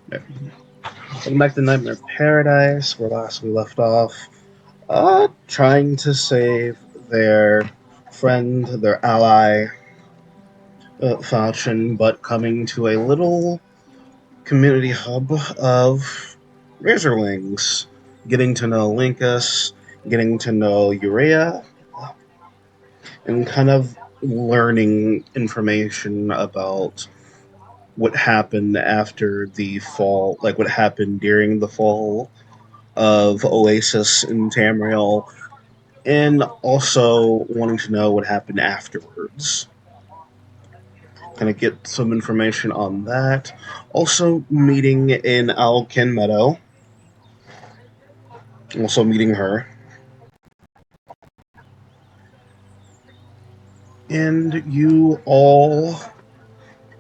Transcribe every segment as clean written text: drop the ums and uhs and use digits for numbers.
Welcome back to Nightmare Paradise, where last we left off. Trying to save their friend, their ally, Falchion, but coming to a little community hub of Razorlings. Getting to know Linkus, getting to know Urea, and kind of learning information about what happened after the fall, like what happened during the fall of Oasis in Tamriel, and also wanting to know what happened afterwards. Kind of get some information on that. Also, meeting in Alkin Meadow. Also, meeting her. And you all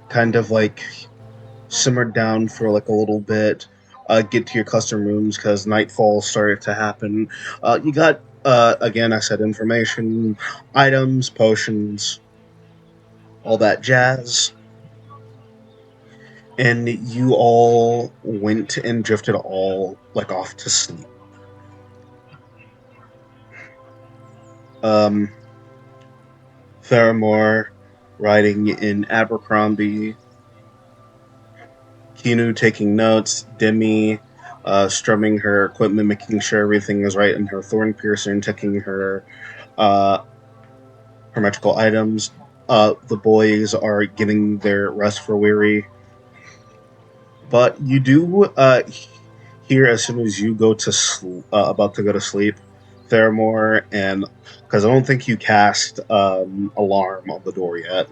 kind of like simmered down for like a little bit, get to your custom rooms because nightfall started to happen. You got, again, I said information, items, potions, all that jazz. And you all went and drifted all like off to sleep. Um, Theramore riding in Abercrombie, Kinu taking notes, Demi strumming her equipment, making sure everything is right in her thorn piercer, and checking uh, her magical items. The boys are getting their rest for weary, but you do hear as soon as you go to about to go to sleep, Theramore, and because I don't think you cast alarm on the door yet.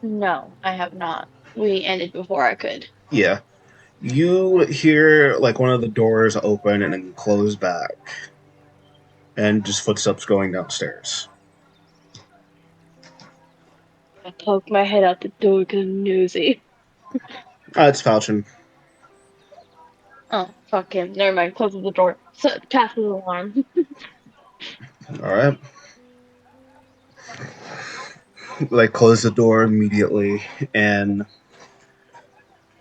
No, I have not. We ended before I could. Yeah, you hear like one of the doors open and then close back, and just footsteps going downstairs. I poked my head out the door because I'm nosy. It's Falchion. Oh, fuck him. Never mind. Closes the door. Cast the alarm. All right, like close the door immediately and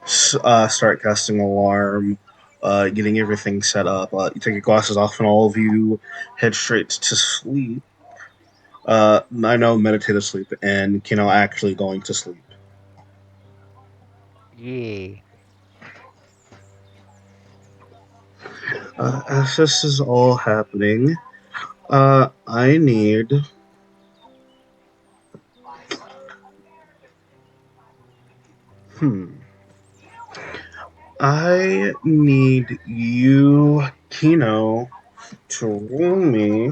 start casting alarm, getting everything set up. You take your glasses off, and all of you head straight to sleep. I know meditative sleep and Kino actually going to sleep. Yeah. As this is all happening, I need. Hmm. I need you, Kino, to roll me.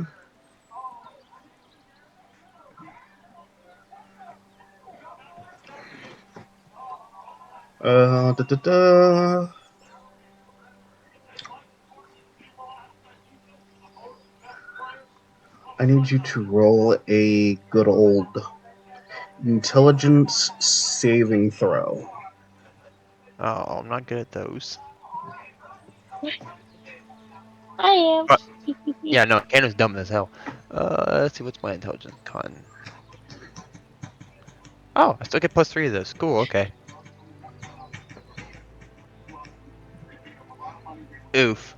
Da, da, da. I need you to roll a good old intelligence saving throw. Oh, I'm not good at those. I am. But yeah, no, Kano's dumb as hell. Let's see, what's my intelligence con? Oh, I still get +3 of those. Cool, okay. Oof.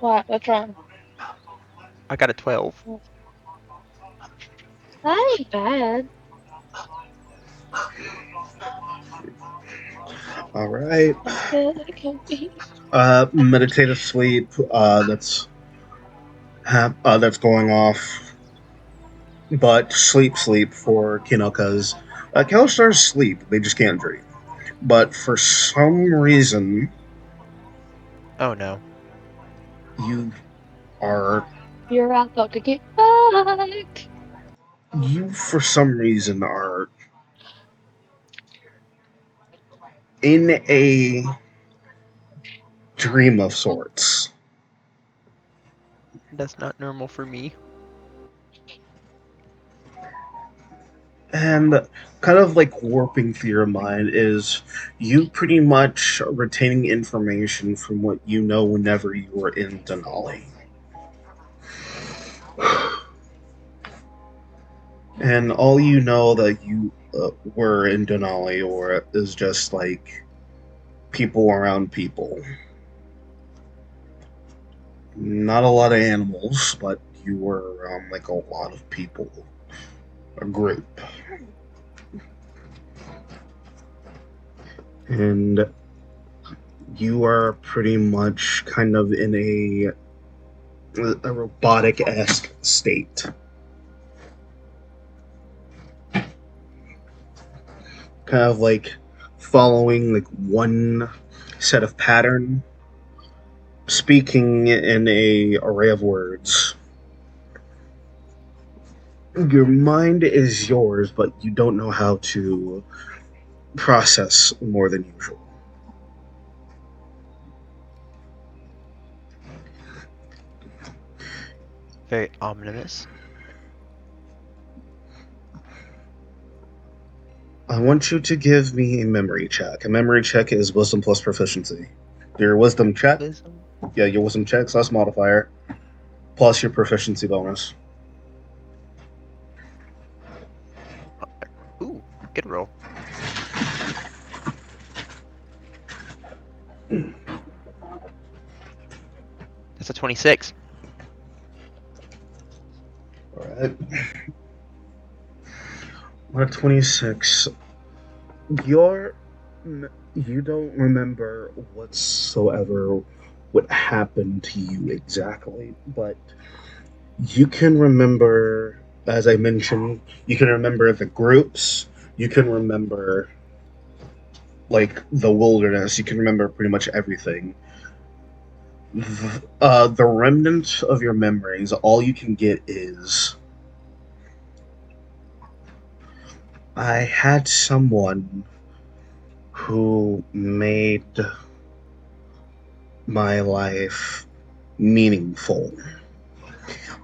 What? What's wrong? I got a 12. That ain't bad. All right. As good as it can be. Meditative sleep. That's going off, but sleep for Kino because Killstars sleep. They just can't dream. But for some reason, Oh no. you are You're about to get fucked. you for some reason are in a dream of sorts. That's not normal for me. And kind of like warping through your mind is you pretty much retaining information from what you know whenever you were in Denali. And all you know that you were in Denali, or is just like people around people. Not a lot of animals, but you were around like a lot of people, a group. And you are pretty much kind of in a robotic-esque state. Kind of like following like one set of pattern, speaking in a array of words. Your mind is yours, but you don't know how to process more than usual. Very ominous. I want you to give me a memory check. A memory check is wisdom plus proficiency. Your wisdom check, Wisdom. yeah, your wisdom check / modifier, plus your proficiency bonus. Ooh, good roll. That's a 26. Alright. On a 26, you don't remember whatsoever what happened to you exactly, but you can remember, as I mentioned, you can remember the groups, you can remember like the wilderness, you can remember pretty much everything. The remnant of your memories, all you can get is I had someone who made my life meaningful.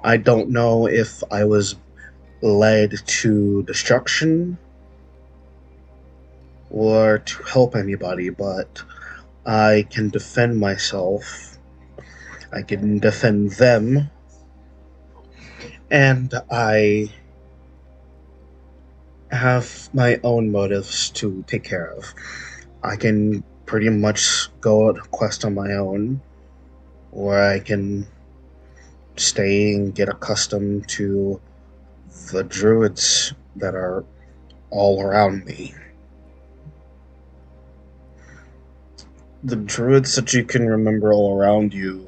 I don't know if I was led to destruction or to help anybody, but I can defend myself. I can defend them, and I have my own motives to take care of. I can pretty much go on a quest on my own, or I can stay and get accustomed to the druids that are all around me. The druids that you can remember all around you,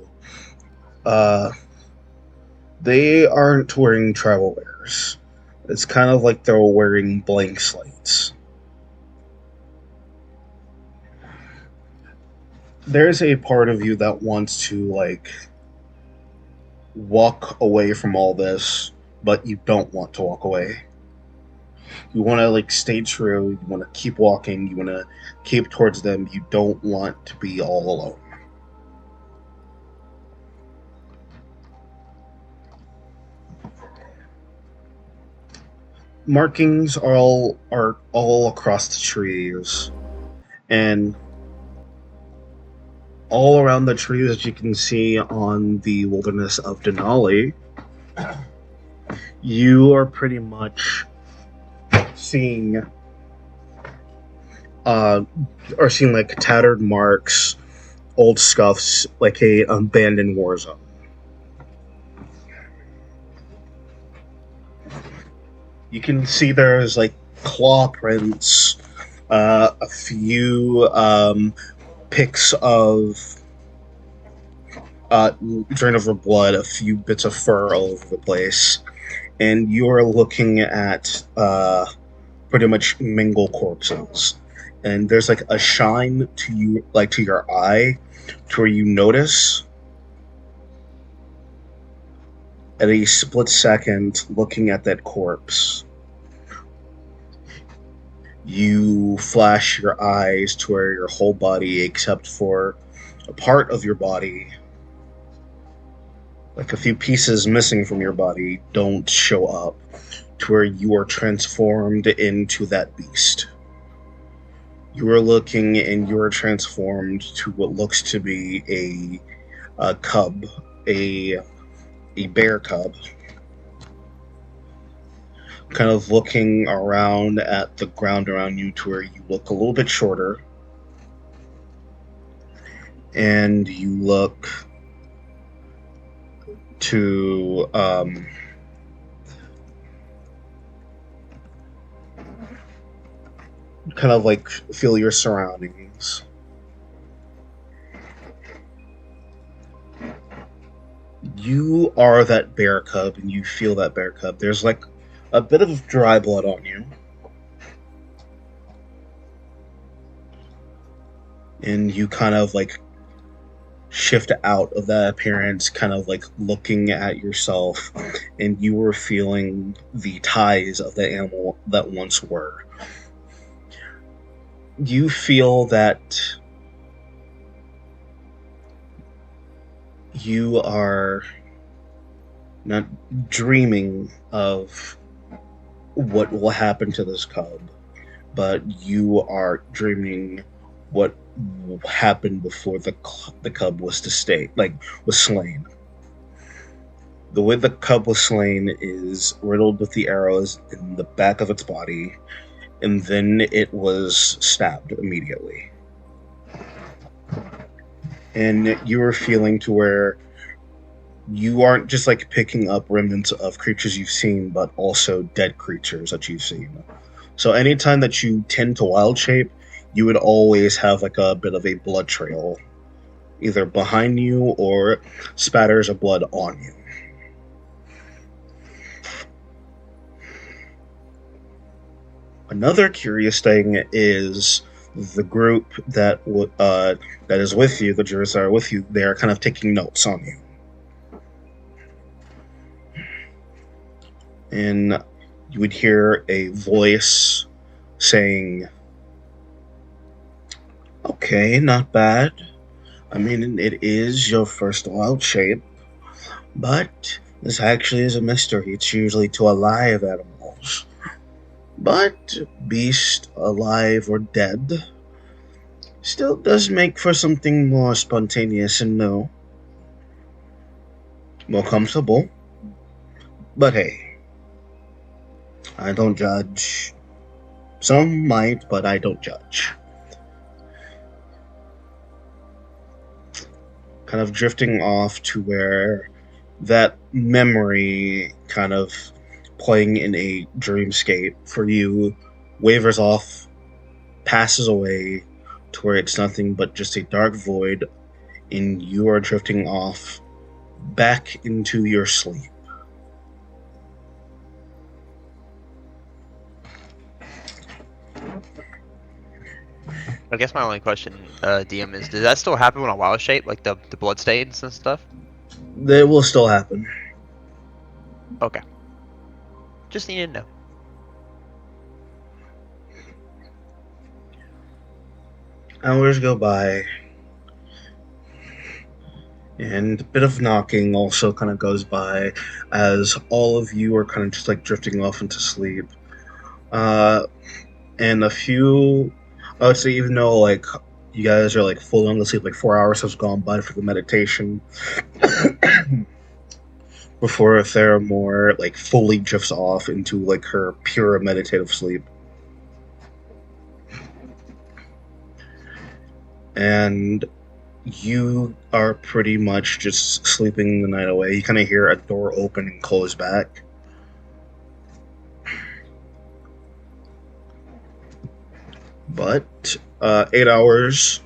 they aren't wearing travel wears. It's kind of like they're wearing blank slates. There's a part of you that wants to, like, walk away from all this, but you don't want to walk away. You want to, like, stay true. You want to keep walking. You want to keep towards them. You don't want to be all alone. Markings are all across the trees, and all around the trees that you can see on the wilderness of Denali, you are pretty much seeing are seeing like tattered marks, old scuffs, like a abandoned war zone. You can see there's like claw prints, a few picks of drain over blood, a few bits of fur all over the place, and you're looking at pretty much mingle corpses. And there's like a shine to you, like to your eye, to where you notice at a split second looking at that corpse. You flash your eyes to where your whole body, except for a part of your body, like a few pieces missing from your body, don't show up, to where you are transformed into that beast. You are looking and you are transformed to what looks to be a cub, a bear cub. kind of looking around at the ground around you to where you look a little bit shorter, and you look to kind of like feel your surroundings. You are that bear cub, and you feel that bear cub. There's like a bit of dry blood on you. And you kind of like shift out of that appearance, kind of like looking at yourself, and you were feeling the ties of the animal that once were. You feel that you are not dreaming of what will happen to this cub, but you are dreaming what happened before the cub was to stay, like was slain. The way the cub was slain is riddled with the arrows in the back of its body, and then it was stabbed immediately. And you were feeling to where you aren't just like picking up remnants of creatures you've seen, but also dead creatures that you've seen. So anytime that you tend to wild shape, you would always have like a bit of a blood trail, either behind you or spatters of blood on you. Another curious thing is the group that is with you, the jurors that are with you, they are kind of taking notes on you. And you would hear a voice saying, "Okay, not bad. I mean, it is your first wild shape, but this actually is a mystery. It's usually to alive animals. But beast, alive or dead, still does make for something more spontaneous and new, more comfortable. But hey, I don't judge. Some might, but I don't judge." Kind of drifting off to where that memory kind of playing in a dreamscape for you wavers off, passes away to where it's nothing but just a dark void, and you are drifting off back into your sleep. I guess my only question, DM, is does that still happen when I wild shape, like the blood stains and stuff? That will still happen. Okay. Just need to know. Hours go by, and a bit of knocking also kind of goes by as all of you are kind of just like drifting off into sleep. And a few, I would say, even though like you guys are like fully on the sleep, like 4 hours has gone by for the meditation before Theramore like fully drifts off into like her pure meditative sleep. And you are pretty much just sleeping the night away. You kind of hear a door open and close back. But 8 hours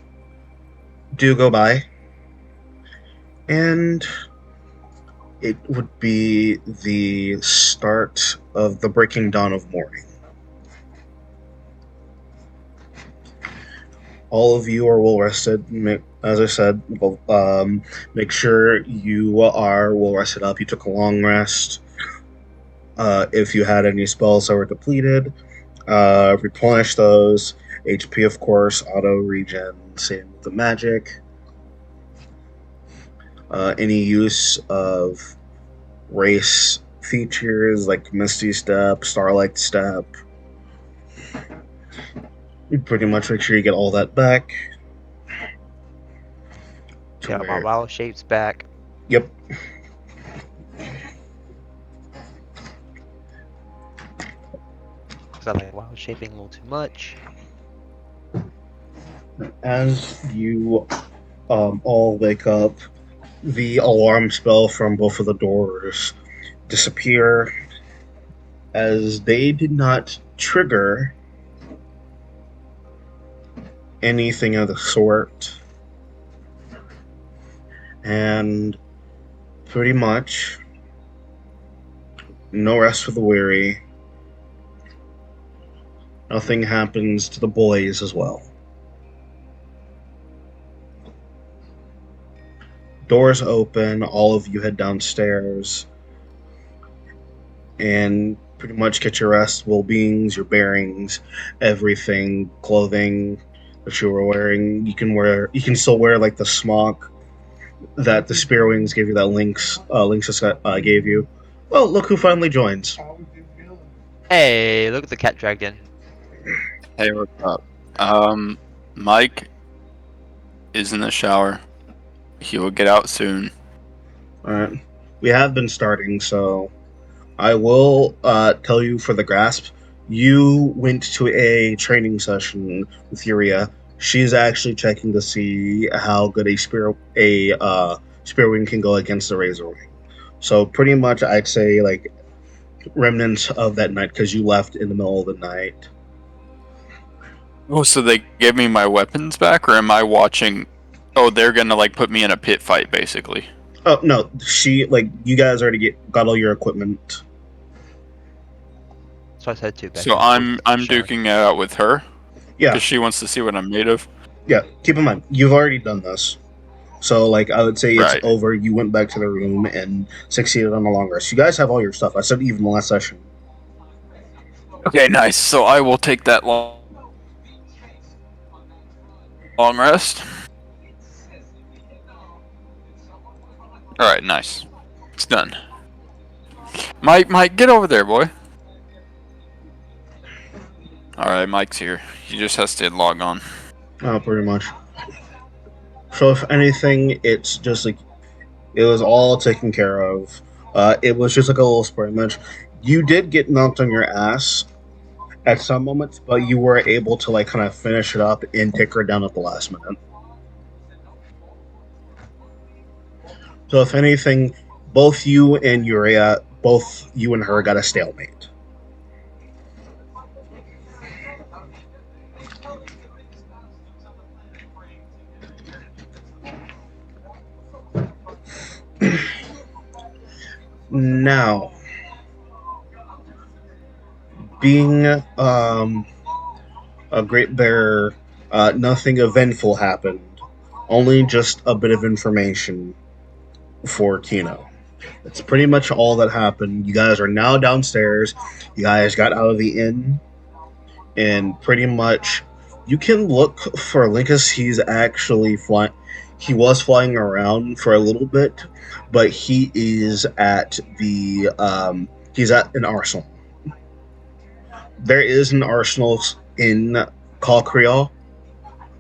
do go by, and it would be the start of the breaking dawn of morning. All of you are well rested. As I said, make sure you are well rested up. You took a long rest. If you had any spells that were depleted, replenish those. HP, of course, auto regen. Same with the magic. Any use of race features like Misty Step, Starlight Step. You pretty much make sure you get all that back. Got my wild shapes back. Yep. because I like wild shaping a little too much. As you all wake up, the alarm spell from both of the doors disappear as they did not trigger anything of the sort. And pretty much no rest for the weary. Nothing happens to the boys as well. Doors open, all of you head downstairs and pretty much get your rest, well-beings, your bearings, everything, clothing that you were wearing. You can still wear like the smock that the Spear Wings gave you, that Lynx gave you. Well, look who finally joins. Hey, look at the cat dragged in. Hey, what's up? Mike is in the shower. He will get out soon. Alright. We have been starting, so I will tell you for the grasp. You went to a training session with Uria. She's actually checking to see how good a spear wing can go against the razor wing. So pretty much, I'd say like remnants of that night because you left in the middle of the night. Oh, so they gave me my weapons back, or am I watching? Oh, they're gonna like put me in a pit fight, basically. Oh no, you guys already got all your equipment. So I said too. So I'm duking it out with her. Yeah, Because she wants to see what I'm made of. yeah. Keep in mind, you've already done this. So, like, I would say it's Right. over. You went back to the room and succeeded on the long rest. You guys have all your stuff. I said even the last session. Okay, nice. So I will take that long rest. Alright, nice. It's done. Mike, get over there, boy. Alright, Mike's here. He just has to log on. Oh, pretty much. So, if anything, it's just like it was all taken care of. It was just like a little sparring match. You did get knocked on your ass at some moments, but you were able to like kind of finish it up and take her down at the last minute. So, if anything, both you and Uria, both you and her got a stalemate. Now, being a great bear, nothing eventful happened. Only just a bit of information for Kino. That's pretty much all that happened. You guys are now downstairs. You guys got out of the inn, and pretty much you can look for Linkus. He's actually flying. He was flying around for a little bit, but he is at the he's at an arsenal. There is an arsenal in Caw'Kreoa.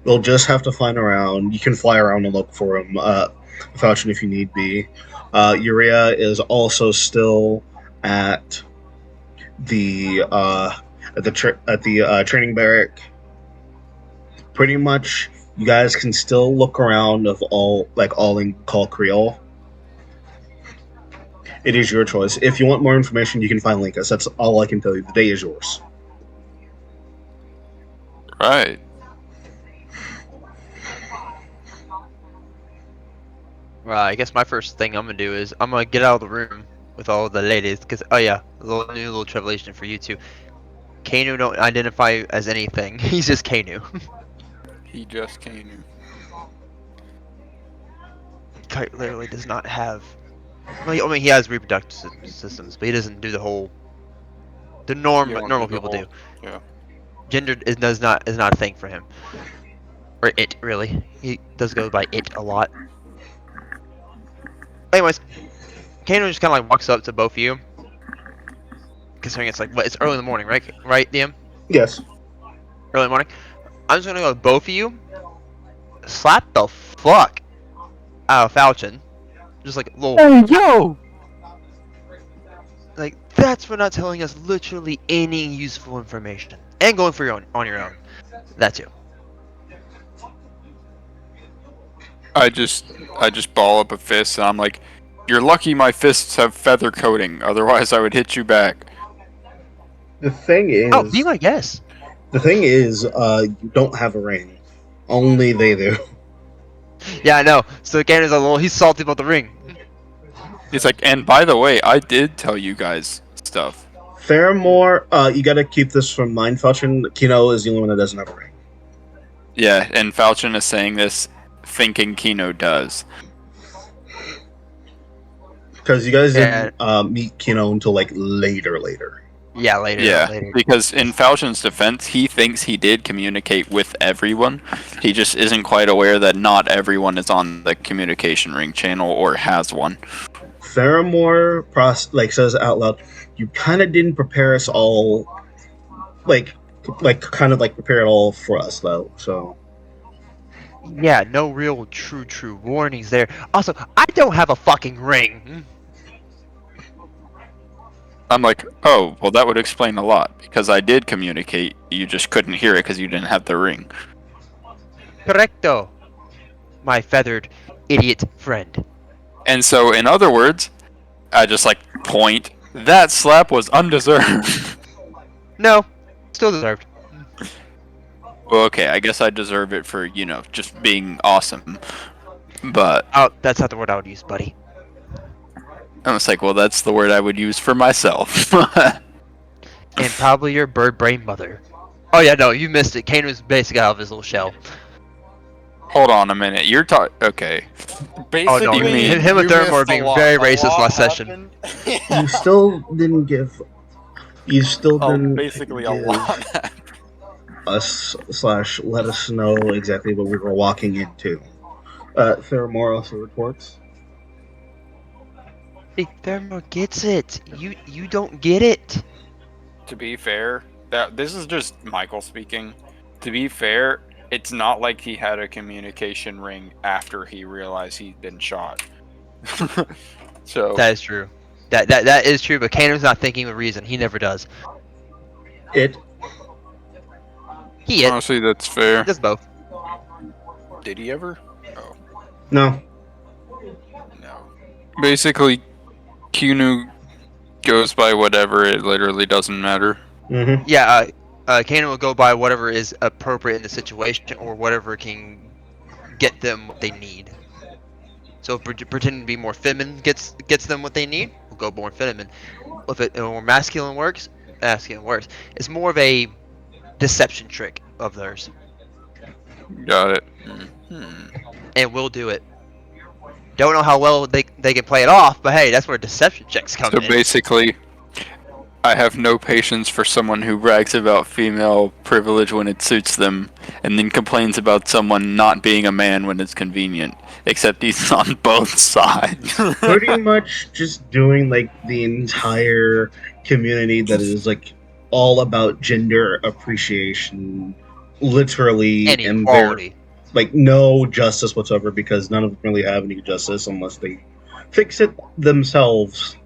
You'll just have to find around. You can fly around and look for him, Falchion, if you need be. Uria is also still at the training barrack. Pretty much, you guys can still look around of all in Caw'Kreoa. It is your choice. If you want more information, you can find Linkus. That's all I can tell you. The day is yours. Right. Well, I guess my first thing I'm gonna do is I'm gonna get out of the room with all the ladies, because oh yeah, a little revelation for you two. Kanu don't identify as anything. He's just Kanu. He just came. Kite literally does not have. Well, I mean, he has reproductive systems, but he doesn't do the whole. The normal people do. Yeah. Gender is not a thing for him, or it really. He does go by it a lot. Anyways, Kano just kind of like walks up to both of you, considering it's like it's early in the morning, right? Right, DM? Yes. Early in the morning. I'm just gonna go with both of you. Slap the fuck out of Falchion. Just like a little. Hey, yo! Like That's for not telling us literally any useful information. And going for your own on your own. That too. I just ball up a fist and I'm like, "You're lucky my fists have feather coating. Otherwise, I would hit you back." The thing Oh, be is, my guest. you don't have a ring. Only they do. Yeah, I know. So Ganon's a little. He's salty about the ring. He's like, "And by the way, I did tell you guys stuff." Fairmore, you gotta keep this from mind. Falchion, Kino is the only one that doesn't have a ring. Yeah, and Falchion is saying this, thinking Kino does. Because you guys Yeah. didn't meet Kino until like later. Yeah, later. Yeah, Later. because in Falchion's defense, he thinks he did communicate with everyone. He just isn't quite aware that not everyone is on the communication ring channel or has one. Fairmore says out loud, "You kind of didn't prepare us all, kind of prepare it all for us though." So Yeah, no real true warnings there. Also, I don't have a fucking ring. I'm like, "Oh, well, that would explain a lot, because I did communicate. You just couldn't hear it because you didn't have the ring." Correcto, my feathered idiot friend. And so, in other words, I just point. That slap was undeserved. No, still deserved. Well, okay, I guess I deserve it for, just being awesome. But Oh, that's not the word I would use, buddy. I was like, well, that's the word I would use for myself. And probably your bird brain mother. Oh yeah, no, you missed it. Kane was basically out of his little shell. Hold on a minute. You're talking. Okay. Basically, Oh, no, him and you Thermore missed a being lot. very A racist lot last session. happened. you still didn't give. You still Oh, didn't basically a give lot. us / let us know exactly what we were walking into. Fairmore also reports. Hey, Thermore gets it. You don't get it. To be fair, this is just Michael speaking. To be fair, it's not like he had a communication ring after he realized he'd been shot. So That is true. That is true, but Kano's not thinking with reason. He never does. It He Honestly, that's fair. does both. did he ever? Oh no. no. Basically, Kinu goes by whatever. It literally doesn't matter. Mm-hmm. Yeah, Kano will go by whatever is appropriate in the situation or whatever can get them what they need. So if pretending to be more feminine gets them what they need, we'll go more feminine. If it more masculine works, masculine works. It's more of a deception trick of theirs, Got it. and we'll do it. Don't know how well they can play it off, but hey, that's where deception checks come So in. basically, I have no patience for someone who brags about female privilege when it suits them, and then complains about someone not being a man when it's convenient. Except he's on both sides. Pretty much just doing the entire community that is all about gender appreciation, literally, And and equality. no justice whatsoever, because none of them really have any justice unless they fix it themselves.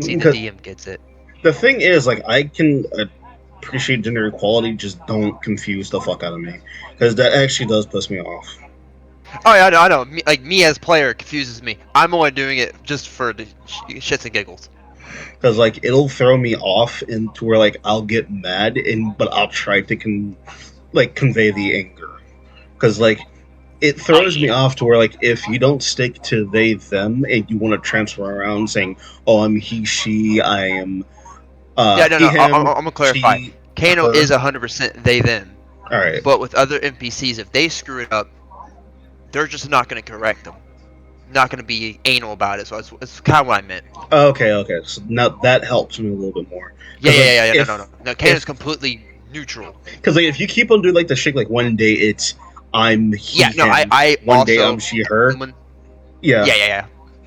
See, the Because DM gets it. the thing is, I can appreciate gender equality, just don't confuse the fuck out of me, because that actually does piss me off. Oh yeah, I know. Me as player confuses me. I'm only doing it just for the shits and giggles. Because it'll throw me off into where I'll get mad, but I'll try to convey the anger, because it throws me off to where if you don't stick to they them and you want to transfer around saying, oh, I'm he she, I am Yeah, no, he, no. him, I'm gonna clarify. she, Kano her. is 100% they them, All right. but with other NPCs, if they screw it up, they're just not gonna correct them. Not gonna be anal about it. So it's kind of what I meant. Okay. So now that helps me a little bit more. Yeah. If- No. Kano's completely neutral. Because if you keep on doing the shit, one day it's I'm he, Yeah, no. him, I one also day I'm she, her. Yeah. Yeah.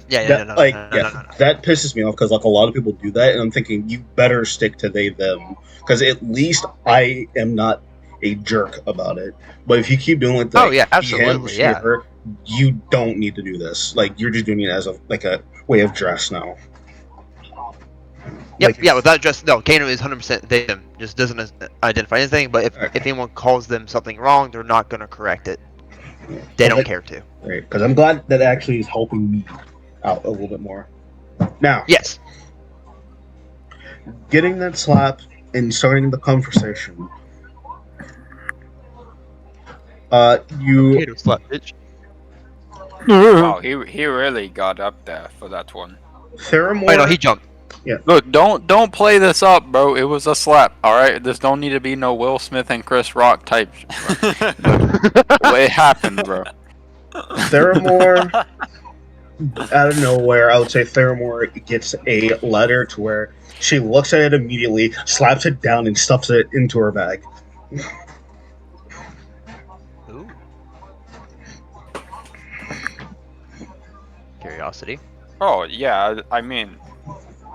Yeah. No. That pisses me off, because a lot of people do that, and I'm thinking you better stick to they them, because at least I am not a jerk about it. But if you keep doing Oh yeah, he, him, absolutely. she, Yeah. her, you don't need to do this. You're just doing it as a way of dress now. Yep, Like yeah, without address, no, Kano is 100% them. Just doesn't identify anything, but if Okay. anyone calls them something wrong, they're not going to correct it. They don't care to. Right, because I'm glad that actually is helping me out a little bit more. Now, Yes. getting that slap and starting the conversation. You Kano slap, bitch. Wow, he really got up there for that one. Theramore. Oh, no, he jumped. Look, don't play this up, bro. It was a slap. All right, this don't need to be no Will Smith and Chris Rock type. Well, it happened, bro. Theramore, out of nowhere, I would say Theramore gets a letter to where she looks at it immediately, slaps it down, and stuffs it into her bag. Ooh. Curiosity. Oh yeah, I mean,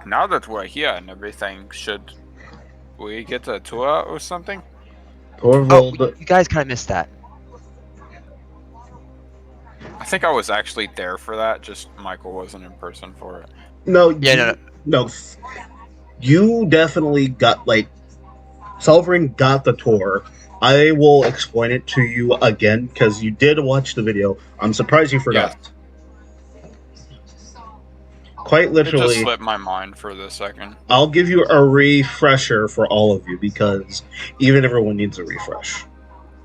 now that we're here and everything, should we get a tour or something? Torvald, Oh, you guys kind of missed that. I think I was actually there for that. Just Michael wasn't in person for it. no, Yeah, no, you definitely got Savarin got the tour. I will explain it to you again because you did watch the video. I'm surprised you forgot. Quite It just literally, slipped my mind for the second. I'll give you a refresher for all of you because even everyone needs a refresh.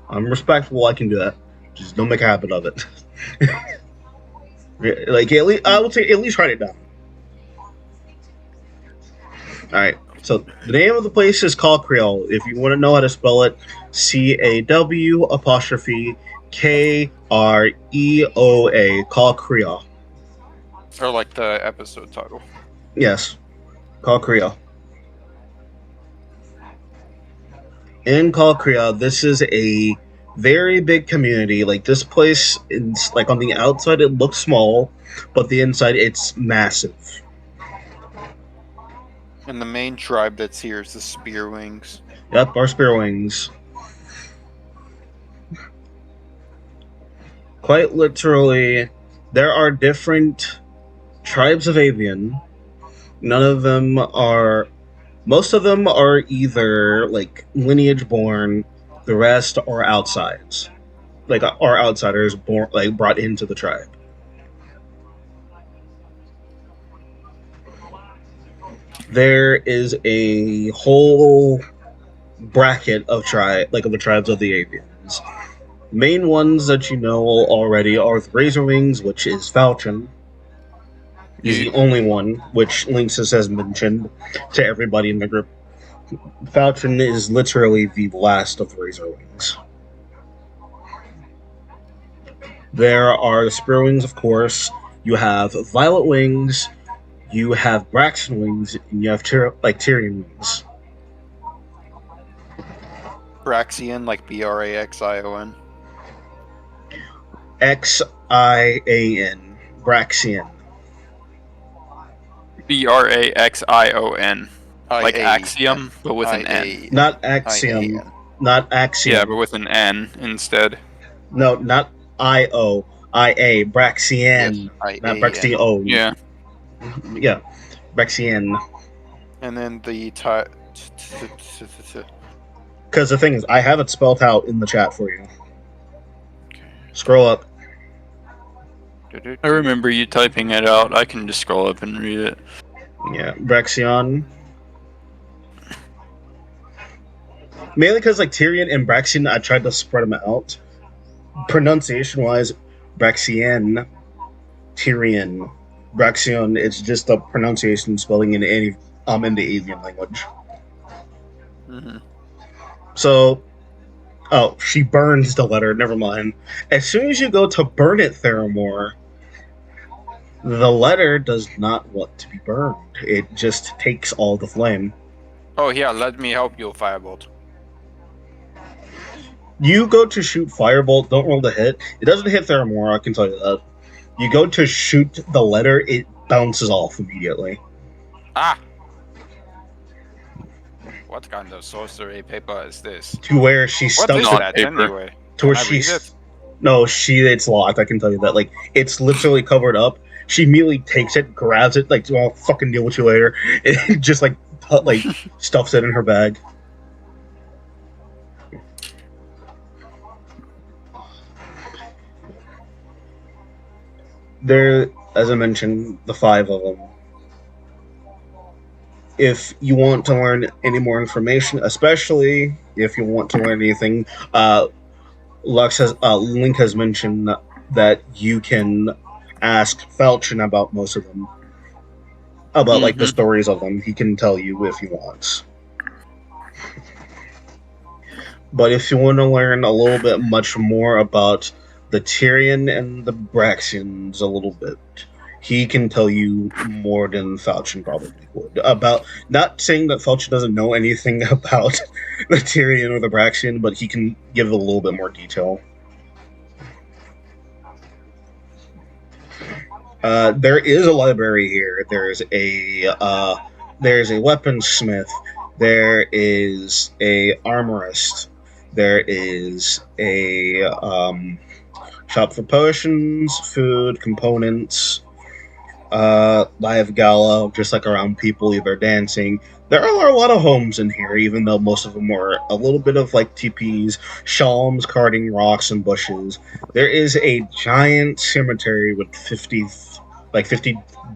I'm respectful. I can do that. Just don't make a habit of it. At least, I would say at least write it down. All right. So the name of the place is Caw'Kreoa. If you want to know how to spell it, CAW''KREOA. Caw'Kreoa. Or like the episode title. Yes, Caw'Kreoa. In Caw'Kreoa, this is a very big community. Like this place, it's like on the outside it looks small, but the inside it's massive. And the main tribe that's here is the Spearwings. Yep, our Spearwings. Quite literally, there are different tribes of avian. Most of them are either like lineage born, the rest are outsides. Like are outsiders brought into the tribe. There is a whole bracket of the tribes of the avians. Main ones that you know already are the Razorwings, which is Falchion. He's the only one, which Lynxus has mentioned to everybody in the group. Falchion is literally the last of the Razorwings. There are the Spearwings, of course. You have Violet Wings, you have Braxton Wings, and you have Tyrion Wings. Braxian, like Braxion. Xian. Braxian. Braxion. Like Axiom, but with an N. Not Axiom. Not Axiom. Yeah, but with an N instead. No, not I-O. I-A. Braxian. Not Braxion. Yeah. Yeah. Braxian. And then the Because the thing is, I have it spelled out in the chat for you. Scroll up. I remember you typing it out. I can just scroll up and read it. Yeah, Braxion. Mainly because Tyrion and Braxion, I tried to spread them out. Pronunciation-wise, Braxian, Tyrion, Braxion. It's just the pronunciation spelling in the avian language. Mm-hmm. So, she burns the letter. Never mind. As soon as you go to burn it, Theramore, the letter does not want to be burned. It just takes all the flame. Oh yeah, let me help you, Firebolt. You go to shoot Firebolt, don't roll the hit. It doesn't hit Theramore, I can tell you that. You go to shoot the letter, it bounces off immediately. Ah! What kind of sorcery paper is this? To where she What stumps is it. that paper. anyway? To where Can I read it? No, it's locked, I can tell you that. It's literally covered up. She immediately takes it, grabs it, I'll fucking deal with you later. It just, like stuffs it in her bag. There, as I mentioned, the 5 of them. If you want to learn any more information, especially if you want to learn anything, Link has mentioned that you can ask Falchion about most of them, about like the stories of them. He can tell you if he wants. But if you want to learn a little bit much more about the Tyrian and the Braxians a little bit, he can tell you more than Falchion probably would. About, not saying that Falchion doesn't know anything about the Tyrian or the Braxian, but he can give a little bit more detail. There is a library here. There's a weaponsmith. There is a armorist. There is a shop for potions, food, components, live gala, just like around people either dancing. There are a lot of homes in here, even though most of them are a little bit of like TPs, shalms, carting rocks and bushes. There is a giant cemetery with 50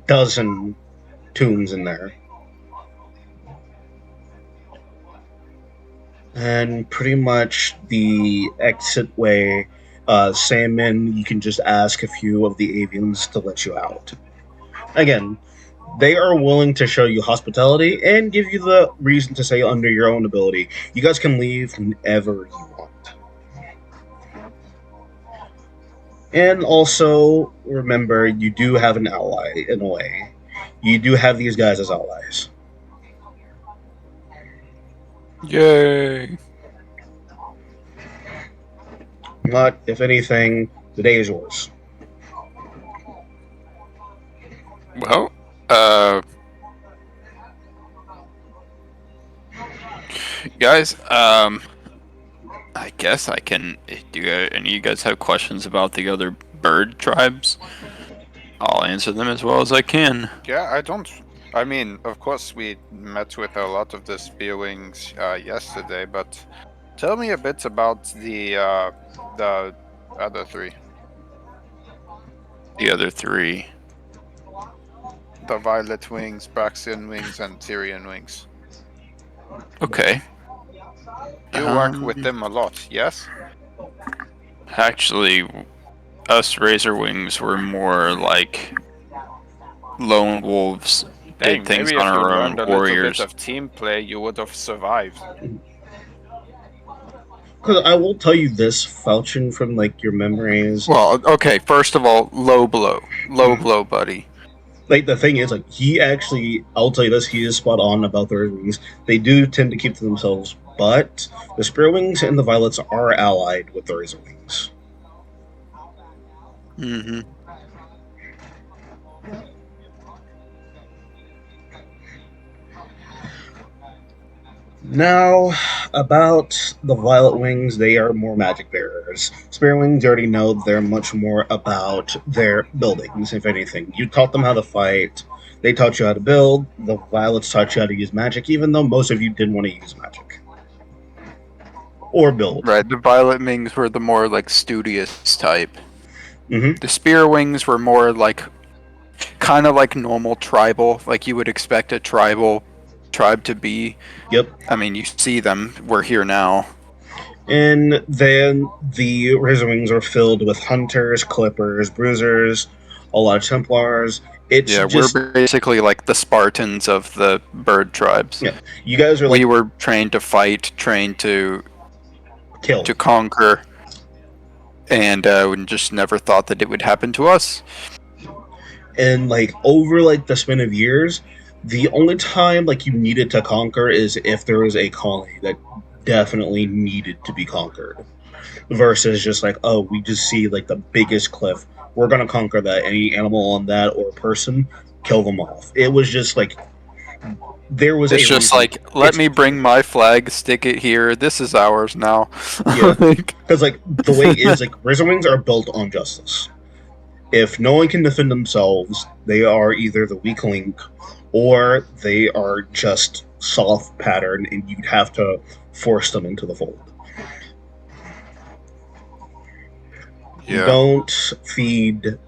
dozen tombs in there. And pretty much the exit way, Salmon, you can just ask a few of the avians to let you out. Again, they are willing to show you hospitality and give you the reason to say under your own ability. You guys can leave whenever you want. And also, remember, you do have an ally, in a way. You do have these guys as allies. Yay! But, if anything, the day is yours. Well, guys, I guess I can. Do any of you guys have questions about the other bird tribes? I'll answer them as well as I can. Yeah, I don't. I mean, of course, we met with a lot of the Spearwings yesterday, but tell me a bit about the other 3. The other 3. The Violet Wings, Braxian Wings, and Tyrian Wings. Okay. You work with them a lot, yes? Actually, us Razor Wings were more like lone wolves. Did things maybe on if you our learned own a little warriors. bit of team play, you would have survived. Because I will tell you this, Falchion, from like your memories. Well, okay. First of all, low blow, buddy. Like the thing is, like he actually, I'll tell you this, he is spot on about the Razorwings. They do tend to keep to themselves, but the Spearwings and the Violets are allied with the Razorwings. Mm-hmm. Now, about the Violet Wings, they are more magic bearers. Spear Wings, you already know they're much more about their buildings, if anything. You taught them how to fight, they taught you how to build, the Violets taught you how to use magic, even though most of you didn't want to use magic. Or build. Right, the Violet Wings were the more like studious type. Mm-hmm. The Spear Wings were more like, kind of like normal tribal, like you would expect a tribe to be. Yep. I mean, you see them. We're here now. And then the Razorwings are filled with hunters, clippers, bruisers, a lot of Templars. We're basically like the Spartans of the bird tribes. Yeah, you guys are. We were trained to fight, trained to kill, to conquer, and we just never thought that it would happen to us. And like over like the span of years, the only time like you needed to conquer is if there was a colony that definitely needed to be conquered, versus just like, oh, we just see like the biggest cliff, we're gonna conquer that. Any animal on that or person, kill them off. It was just like there was. It's just like, let me bring my flag, stick it here. This is ours now. Yeah, because like the way is like Razorwings are built on justice. If no one can defend themselves, they are either the weak link or they are just soft pattern, and you'd have to force them into the fold. You Yeah. don't feed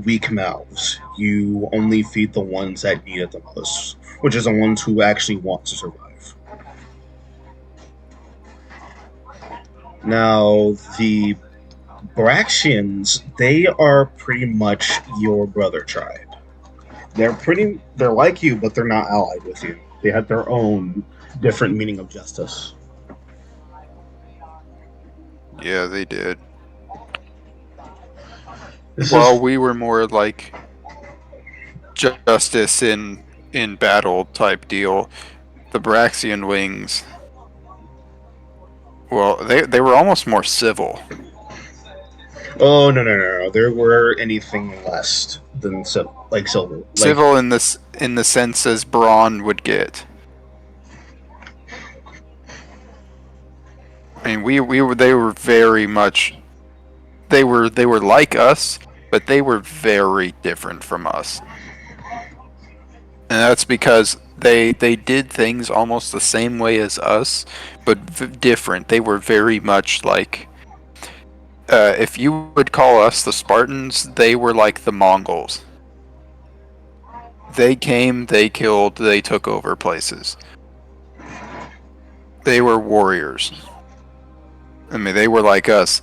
weak mouths. You only feed the ones that need it the most, which is the ones who actually want to survive. Now, the Braxians, they are pretty much your brother tribe. They're like you, but they're not allied with you. They have their own different meaning of justice. Yeah, they did. This Well, is we were more like justice in battle type deal. The Braxian wings. Well, they were almost more civil. oh no. There were anything less than silver. Like Civil in the sense as Braun would get. I mean, they were very much they were like us, but they were very different from us. And that's because they did things almost the same way as us, but different. They were very much like if you would call us the Spartans, they were like the Mongols. They came, they killed, they took over places. They were warriors. I mean, they were like us.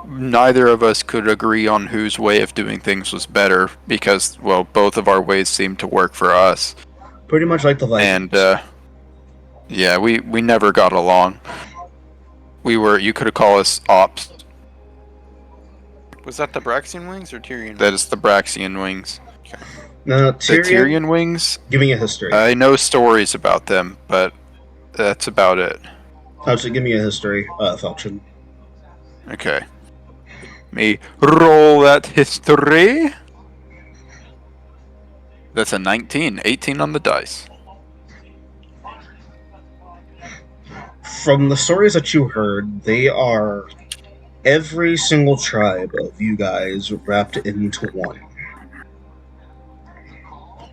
Neither of us could agree on whose way of doing things was better because, well, both of our ways seemed to work for us. pretty much like the Vikings. And, yeah, we never got along. You could have called us ops. Was that the Braxian wings or Tyrion? That is the Braxian wings. Now, The Tyrian wings, give me a history. I know stories about them, but that's about it. Actually, give me a history, Falchion. Okay. Me roll that history. That's a 19. 18 on the dice. From the stories that you heard, they are every single tribe of you guys wrapped into one.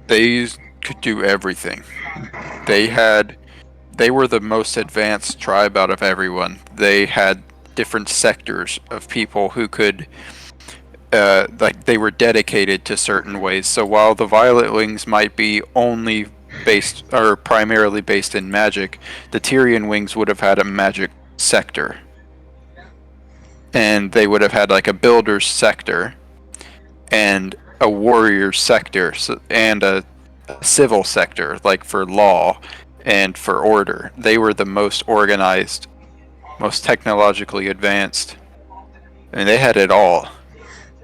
They could do everything. They were the most advanced tribe out of everyone. They had different sectors of people who could like they were dedicated to certain ways. So while the Violet Wings might be only based or primarily based in magic, the Tyrian Wings would have had a magic sector. And they would have had like a builder's sector and a warrior's sector and a civil sector, like for law and for order. They were the most organized, most technologically advanced. I mean, they had it all.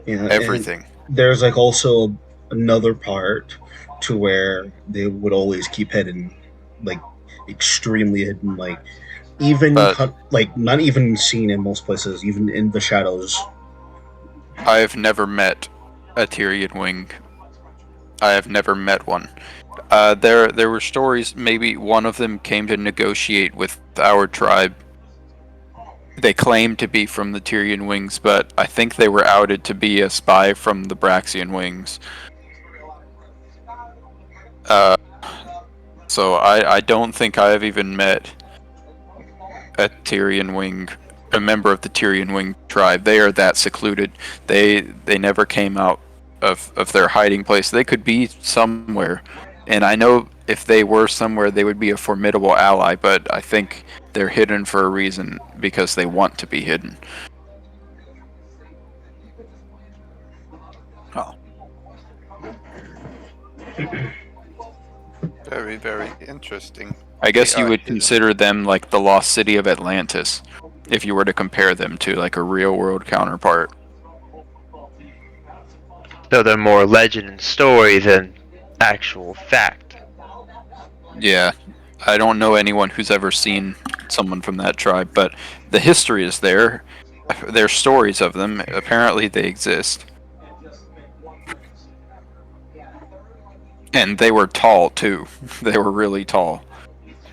Yeah, Everything. and there's like also another part to where they would always keep hidden, like extremely hidden, like even like not even seen in most places, even in the shadows. I've never met a Tyrian wing. I have never met one. There were stories. Maybe one of them came to negotiate with our tribe. They claimed to be from the Tyrian wings, but I think they were outed to be a spy from the Braxian wings. So I don't think I have even met a Tyrian wing, a member of the Tyrian wing tribe. They are that secluded. They never came out of their hiding place. They could be somewhere, and I know if they were somewhere, they would be a formidable ally. But I think they're hidden for a reason because they want to be hidden. Oh. Very, very interesting. I guess They you are would hidden. consider them like the lost city of Atlantis, if you were to compare them to like a real world counterpart. So they're more legend and story than actual fact. Yeah, I don't know anyone who's ever seen someone from that tribe, but the history is there. There's stories of them. Apparently, they exist. And they were tall, too. They were really tall.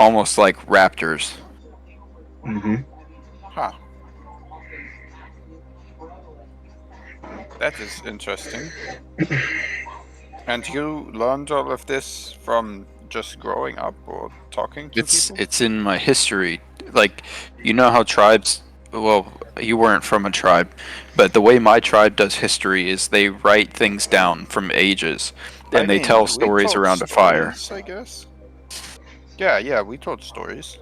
Almost like raptors. Mm-hmm. Huh. That is interesting. And you learned all of this from just growing up or talking to people? It's in my history. Like, you know how tribes. Well, you weren't from a tribe, but the way my tribe does history is they write things down from ages, I and they mean, tell we stories told around a fire. stories, I guess. Yeah, we told stories.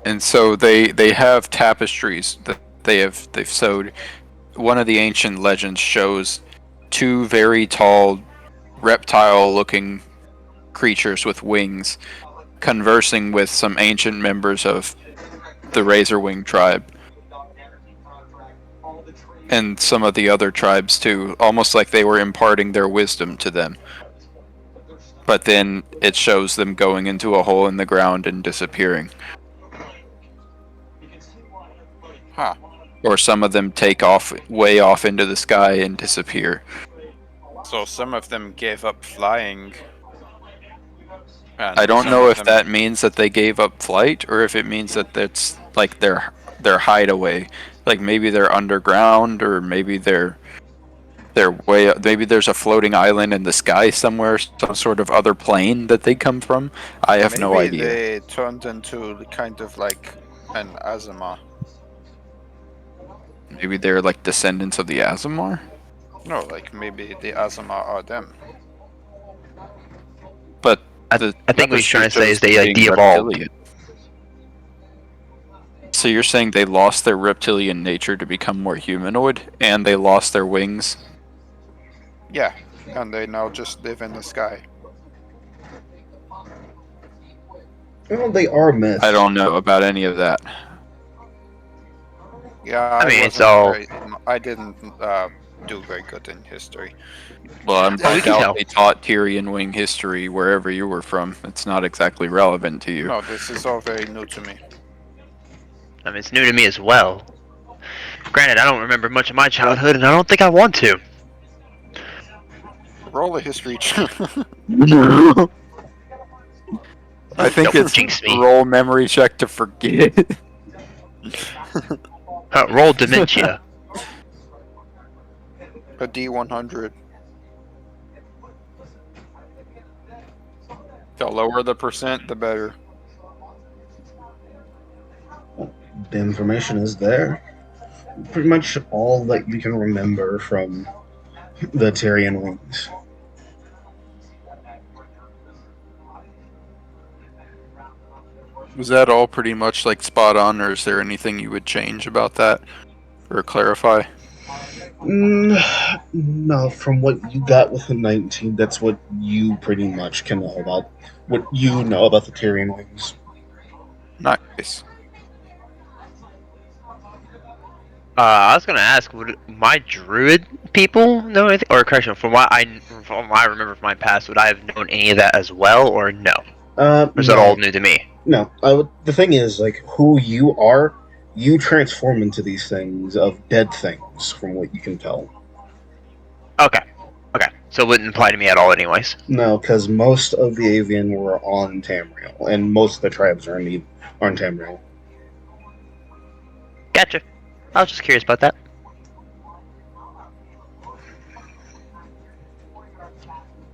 And so they have tapestries that they've sewed. One of the ancient legends shows two very tall reptile-looking creatures with wings conversing with some ancient members of the Razorwing tribe and some of the other tribes too, almost like they were imparting their wisdom to them. But then it shows them going into a hole in the ground and disappearing. Huh. Or some of them take off way off into the sky and disappear. So some of them gave up flying. And I don't some know of if them... that means that they gave up flight or if it means that that's like their hideaway. Like maybe they're underground or maybe they're way, maybe there's a floating island in the sky somewhere, some sort of other plane that they come from. I have no Maybe idea. they turned into kind of like an Azuma. Maybe they're like descendants of the Azamar. No, like maybe the Azuma are them. But I think what he's trying to say is they like de-evolved. reptilian. So you're saying they lost their reptilian nature to become more humanoid, and they lost their wings? Yeah, and they now just live in the sky. Well, they are myths. I don't know about any of that. Yeah, I mean, it's wasn't all- very- I didn't do very good in history. Well, we I can tell. doubt they taught Tyrion wing history wherever you were from. It's not exactly relevant to you. No, this is all very new to me. I mean, it's new to me as well. Granted, I don't remember much of my childhood, and I don't think I want to. Roll a history. I think Don't it's jinx me. roll memory check to forget. Roll dementia. A D100. The lower the percent, the better. The information is there. Pretty much all that you can remember from the Tyrian wings. Was that all pretty much like spot on, or is there anything you would change about that or clarify? No, from what you got with the 19, that's what you pretty much can know about. What you know about the Tyrian wings. Nice. I was gonna ask, would my druid people know anything? Or correction, from what I remember from my past, would I have known any of that as well, or no? Or is that all new to me? No. The thing is, like, who you are, you transform into these things of dead things, from what you can tell. Okay. So it wouldn't apply to me at all, anyways. No, because most of the avian were on Tamriel, and most of the tribes are on Tamriel. Gotcha. I was just curious about that.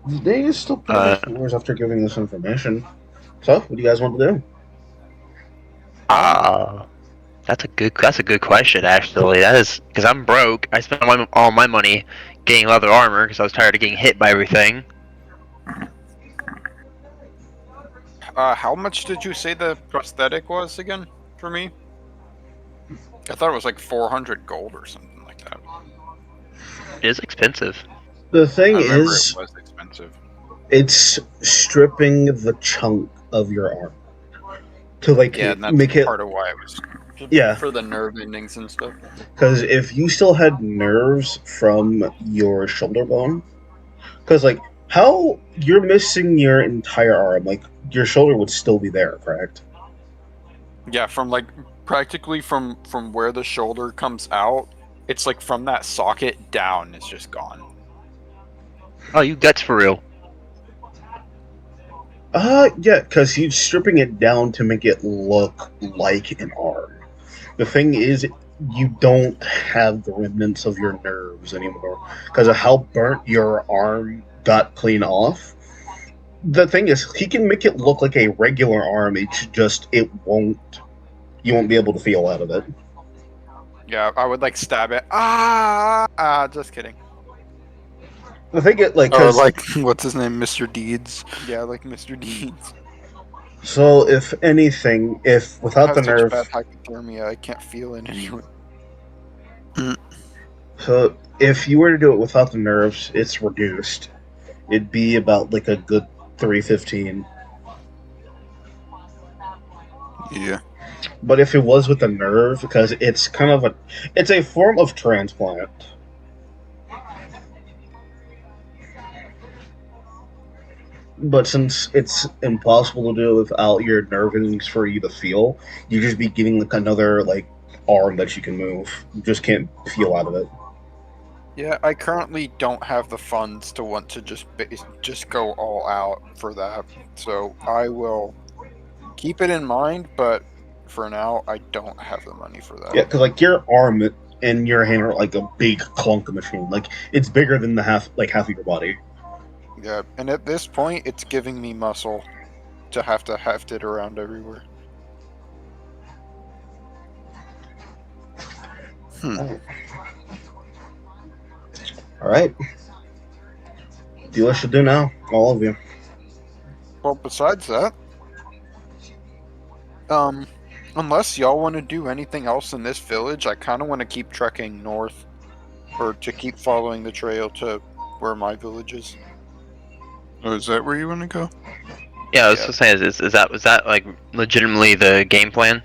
The day is still pretty hours after giving this information. So, what do you guys want to do? That's a good question, actually. That is, because I'm broke. I spent all my money getting leather armor because I was tired of getting hit by everything. How much did you say the prosthetic was again for me? I thought it was like 400 gold or something like that. It is expensive. The thing I remember is, it was expensive. it's stripping the chunk of your arm to make it. Part of why it was. Yeah. For the nerve endings and stuff. Because if you still had nerves from your shoulder bone, because like how you're missing your entire arm, like your shoulder would still be there, correct? Yeah, from like practically from where the shoulder comes out, it's like from that socket down, it's just gone. Oh, you guts for real. Yeah, because he's stripping it down to make it look like an arm. The thing is, you don't have the remnants of your nerves anymore because of how burnt your arm got clean off. The thing is, he can make it look like a regular arm. You won't be able to feel out of it. Yeah, I would like stab it. Just kidding. The thing is, like, Or cause, like, what's his name, Mr. Deeds? Yeah, like Mr. Deeds. so if anything, if I without have the such nerve, bad hypothermia, I can't feel it anyway. so if you were to do it without the nerves, it's reduced. It'd be about like a good 315. Yeah. But if it was with the nerve, because it's a form of transplant. But since it's impossible to do it without your nerve endings for you to feel, you just be getting like another like arm that you can move. You just can't feel out of it. Yeah, I currently don't have the funds to want to just go all out for that. So I will keep it in mind, but for now, I don't have the money for that. Yeah, because like your arm and your hand are like a big clunk machine. Like it's bigger than the half of your body. Yeah, and at this point, it's giving me muscle to heft it around everywhere. All right. Do what you should do now, all of you. Well, besides that, unless y'all want to do anything else in this village, I kind of want to keep trekking north, or to keep following the trail to where my village is. Oh, is that where you want to go? Yeah, I was just saying, was that like legitimately the game plan?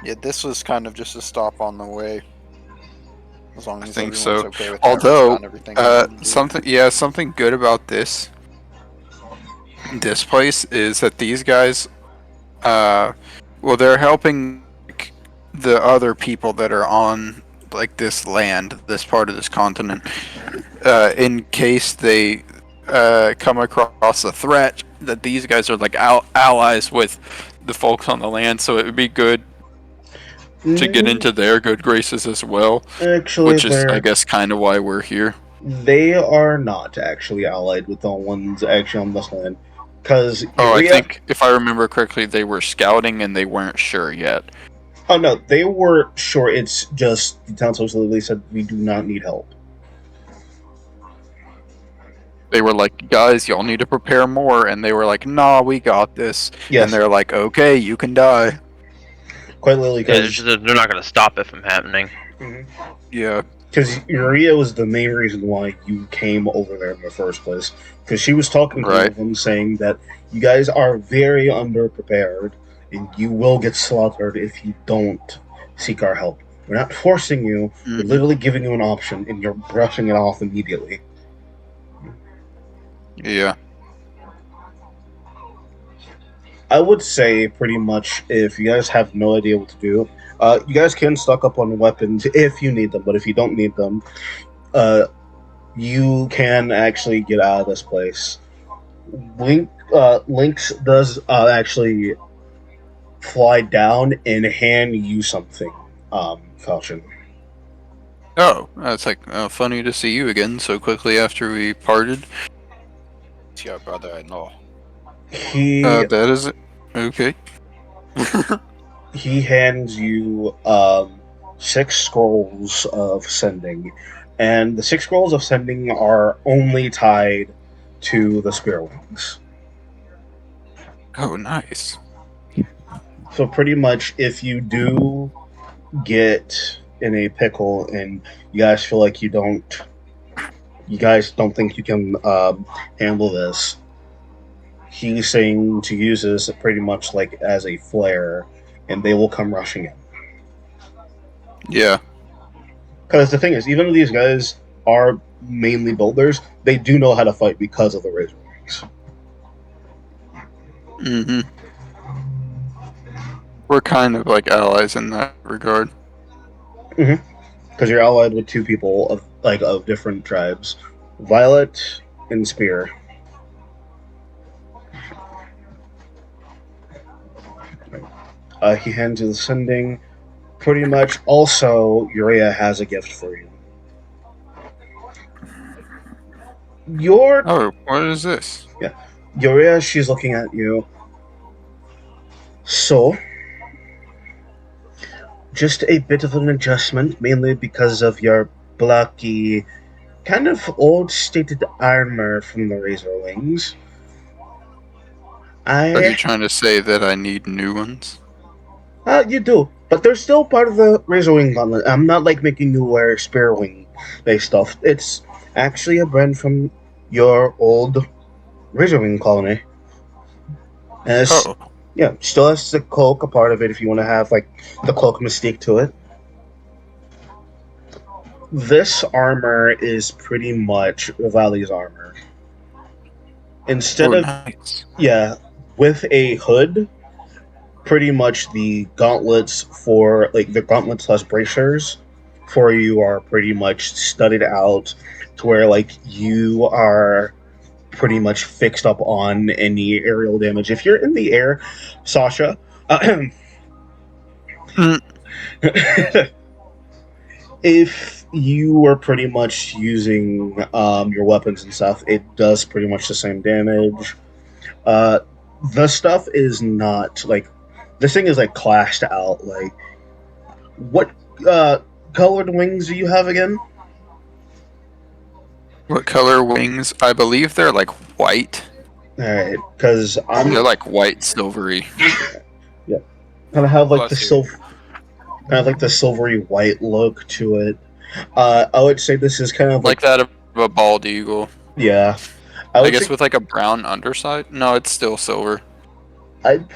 Yeah, this was kind of just a stop on the way. As long as I think everyone's so. okay with that, we've Although, done everything we wanted to do. something good about this place is that these guys, well, they're helping like, the other people that are on like this land, this part of this continent, in case they come across a threat. That these guys are like allies with the folks on the land, so it would be good to get into their good graces as well. Actually, Which is, I guess, kind of why we're here. they are not actually allied with the ones actually on this land. Because I think, if I remember correctly, they were scouting and they weren't sure yet. Oh no, they were sure. It's just the town social literally said we do not need help. They were like, guys, y'all need to prepare more, and they were like, nah, we got this. Yes. And they're like, okay, you can die. Quite literally, Yeah, because they're not going to stop it from happening. Yeah. Because Uria was the main reason why you came over there in the first place. Because she was talking to them, saying that you guys are very underprepared, and you will get slaughtered if you don't seek our help. We're not forcing you; we're literally giving you an option, and you're brushing it off immediately. Yeah. I would say pretty much if you guys have no idea what to do, you guys can stock up on weapons if you need them, but if you don't need them, you can actually get out of this place. Lynx does actually fly down and hand you something, Falchion. Oh, that's like funny to see you again so quickly after we parted. It's your brother-in-law. That is okay. He hands you 6 scrolls of sending, and the 6 scrolls of sending are only tied to the spearwings. Oh, nice. So pretty much, if you do get in a pickle and you guys feel like you guys don't think you can handle this, he's saying to use this pretty much like as a flare, and they will come rushing in. Yeah. Because the thing is, even though these guys are mainly builders, they do know how to fight because of the Razor Wings. Mm-hmm. We're kind of like allies in that regard. Mm-hmm. Because you're allied with 2 people of different tribes, Violet and Spear. He hands you the sending. Pretty much. Also, Urea has a gift for you. Your Oh, what is this? Urea, she's looking at you. So, just a bit of an adjustment, mainly because of your blocky, kind of old stated armor from the Razor Wings. Are you I trying to say that I need new ones? You do, but they're still part of the Razor Wing gauntlet. I'm not like making you wear Spear Wing based stuff. It's actually a brand from your old Razor Wing colony. And it's, Oh, yeah, still has the cloak a part of it if you want to have like the cloak mystique to it. This armor is pretty much Valley's armor. Instead oh, of, nice. yeah, with a hood, pretty much the gauntlets for like the gauntlets plus bracers for you are pretty much studded out to where like you are pretty much fixed up on any aerial damage. If you're in the air, Sasha, Mm. if you are pretty much using your weapons and stuff, it does pretty much the same damage. Uh, the stuff is not like this thing is like clashed out. Like what colored wings do you have again? What color wings? I believe they're like white. All right, because I'm They're like white, silvery. kind of have like the Bless you. kind of like the silvery white look to it. I would say this is kind of Like that of a bald eagle. yeah. I I would guess say with like a brown underside? No, it's still silver. I'd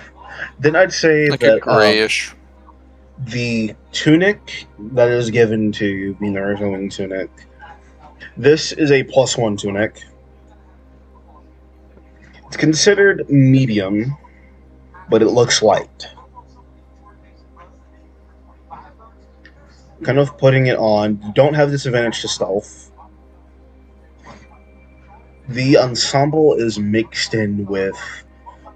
say Like a that grayish. the tunic that is given to you, being the original wing tunic, this is a +1 tunic. It's considered medium, but it looks light. Kind of putting it on, you don't have disadvantage to stealth. The ensemble is mixed in with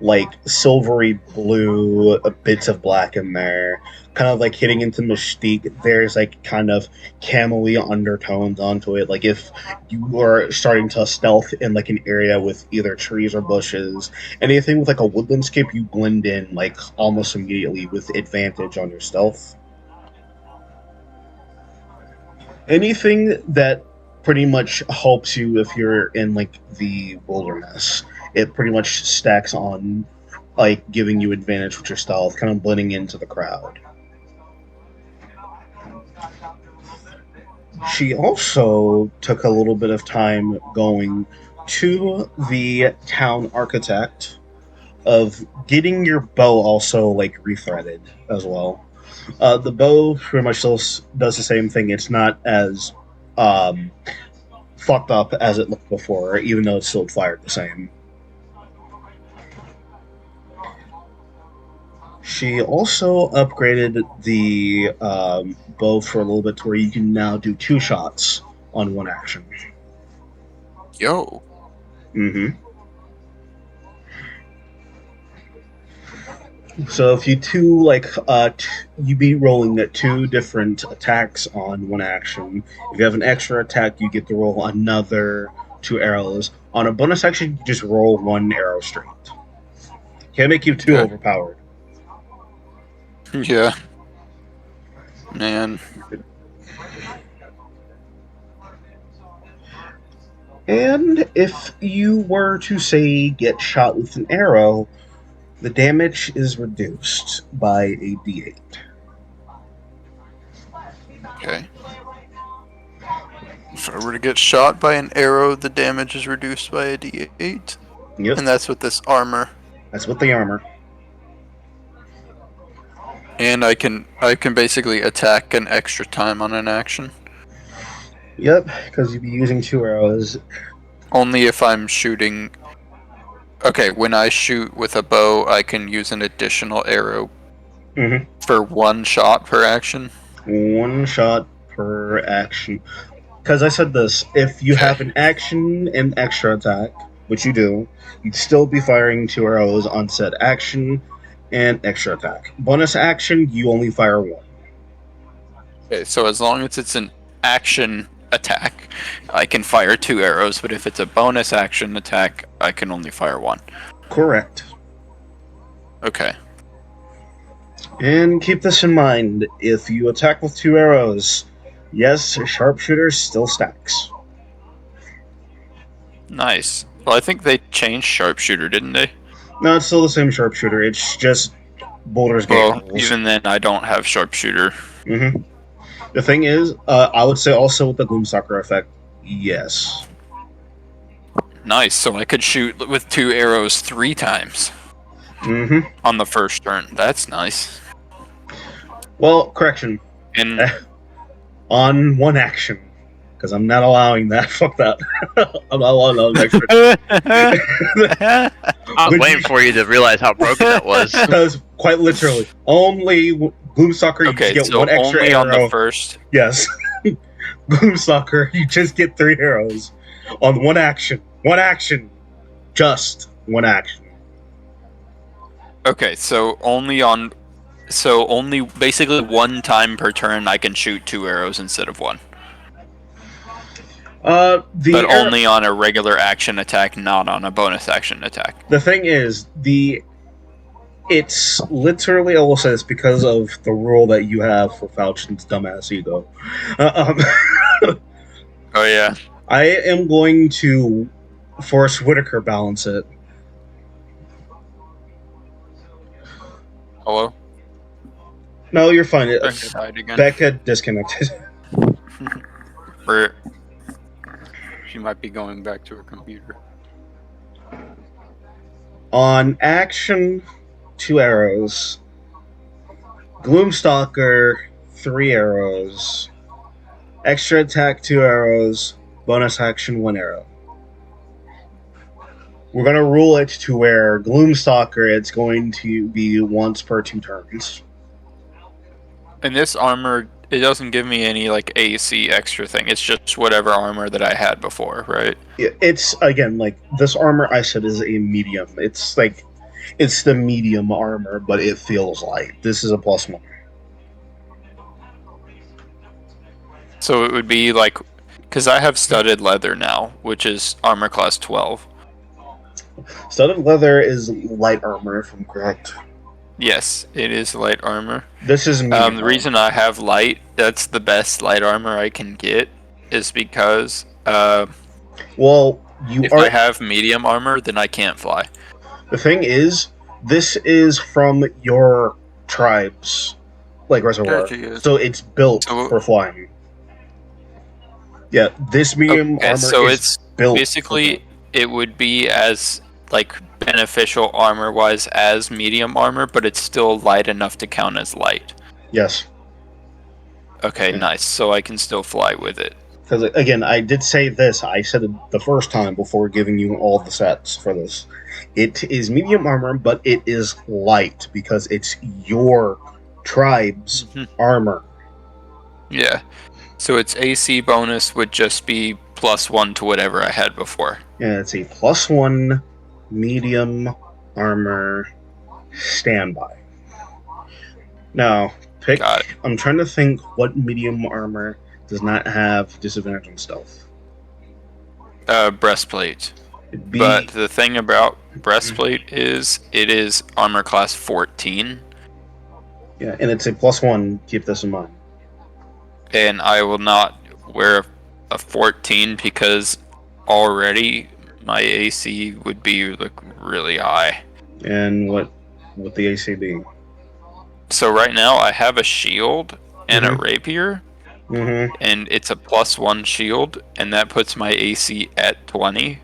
like silvery blue, bits of black in there, kind of like hitting into mystique. There's like kind of camo-y undertones onto it. Like if you were starting to stealth in like an area with either trees or bushes, anything with like a woodlandscape, you blend in like almost immediately with advantage on your stealth. Anything that pretty much helps you if you're in like the wilderness, it pretty much stacks on like giving you advantage with your stealth, kind of blending into the crowd. She also took a little bit of time going to the town architect of getting your bow also like rethreaded as well. The bow pretty much still does the same thing. It's not as um, fucked up as it looked before, even though it still fired the same. She also upgraded the bow for a little bit to where you can now do 2 shots on 1 action. Yo. Mm-hmm. So if you you be rolling at 2 different attacks on 1 action. If you have an extra attack, you get to roll another 2 arrows. On a bonus action, you just roll 1 arrow straight. Can't make you too Okay. overpowered. Yeah. Man. And if you were to say get shot with an arrow, the damage is reduced by a d8. Okay. If I were to get shot by an arrow, the damage is reduced by a d8. Yep, And that's with this armor. that's with the armor. And I can basically attack an extra time on an action. Yep, because you'd be using 2 arrows. Only if I'm shooting. Okay, when I shoot with a bow, I can use an additional arrow Mm-hmm. for 1 shot per action. 1 shot per action. Because I said this, if you have an action and extra attack, which you do, you'd still be firing 2 arrows on said action and extra attack. Bonus action, you only fire 1. Okay, so as long as it's an action attack, I can fire 2 arrows, but if it's a bonus action attack, I can only fire 1. Correct. Okay. And keep this in mind, if you attack with 2 arrows, yes, sharpshooter still stacks. Nice. Well, I think they changed sharpshooter, didn't they? No, it's still the same sharpshooter, it's just Boulder's Gate Well, rules. even then, I don't have sharpshooter. Mm-hmm. The thing is, I would say also with the Gloomstalker effect, yes. Nice. So I could shoot with 2 arrows 3 times Mm-hmm. on the first turn. That's nice. Well, correction. And On 1 action. Because I'm not allowing that. Fuck that. I'm not allowing that extra. I was waiting for you to realize how broken that was. Because, quite literally, only Gloomstalker, okay, you get so 1 extra only arrow. on the first. Yes. Gloomstalker, you just get 3 arrows. On 1 action. 1 action. Just 1 action. Okay, so only basically 1 time per turn I can shoot 2 arrows instead of 1. But only on a regular action attack, not on a bonus action attack. The thing is, it's literally, I will say this because of the rule that you have for Falchian's dumbass ego. Oh yeah. I am going to force Whitaker balance it. Hello? No, you're fine. Becca died again. Becca disconnected. She might be going back to her computer. On action, 2 arrows. Gloomstalker, 3 arrows. Extra attack, 2 arrows. Bonus action, 1 arrow. We're going to rule it to where Gloomstalker, it's going to be once per 2 turns. And this armor, it doesn't give me any like AC extra thing. It's just whatever armor that I had before, right? It's, again, like, this armor I said is a medium. It's like, it's the medium armor, but it feels light. This is a +1. So it would be like, because I have studded leather now, which is armor class 12. Studded leather is light armor, if I'm correct. Yes, it is light armor. This is medium The reason I have light, that's the best light armor I can get, is because well, you if are. I have medium armor, then I can't fly. The thing is, this is from your tribe's like reservoir, Gotcha, yes. so it's built for flying. Yeah, this medium armor so is it's built. basically it would be as like beneficial armor wise as medium armor, but it's still light enough to count as light. Yes. Okay, Yeah. nice. So I can still fly with it. Because again, I did say this. I said it the first time before giving you all the sets for this. It is medium armor, but it is light because it's your tribe's armor. Yeah. So its AC bonus would just be +1 to whatever I had before. Yeah, it's a +1 medium armor standby. Now, pick. Got it. I'm trying to think what medium armor does not have disadvantage on stealth. Breastplate. It'd be, But the thing about breastplate is it is armor class 14, yeah, and it's a +1. Keep this in mind. and I will not wear a 14 because already my AC would be like really high. And what the AC be? So right now I have a shield and a rapier, Mm-hmm. and it's a +1 shield, and that puts my AC at 20.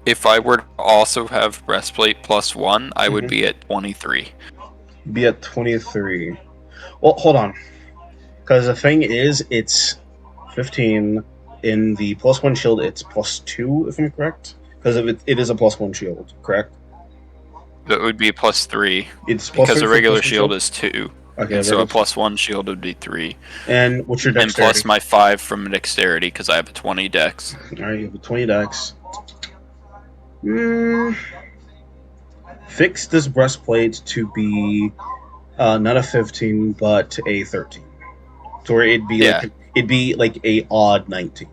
If I were to also have breastplate +1, I would be at 23. Be at 23. Well, hold on. Because the thing is, it's 15. In the +1 shield, it's +2, if I'm correct. Because it is a +1 shield, correct? That would be +3. It's Because +3 a for regular +1 shield is 2. Okay, And so a regular- +1 shield would be 3. And what's your And dexterity? plus my 5 from dexterity, because I have a 20 dex. Alright, you have a 20 dex. Fix this breastplate to be not a 15, but a 13. So where it'd be Yeah. like It'd be like a odd 19.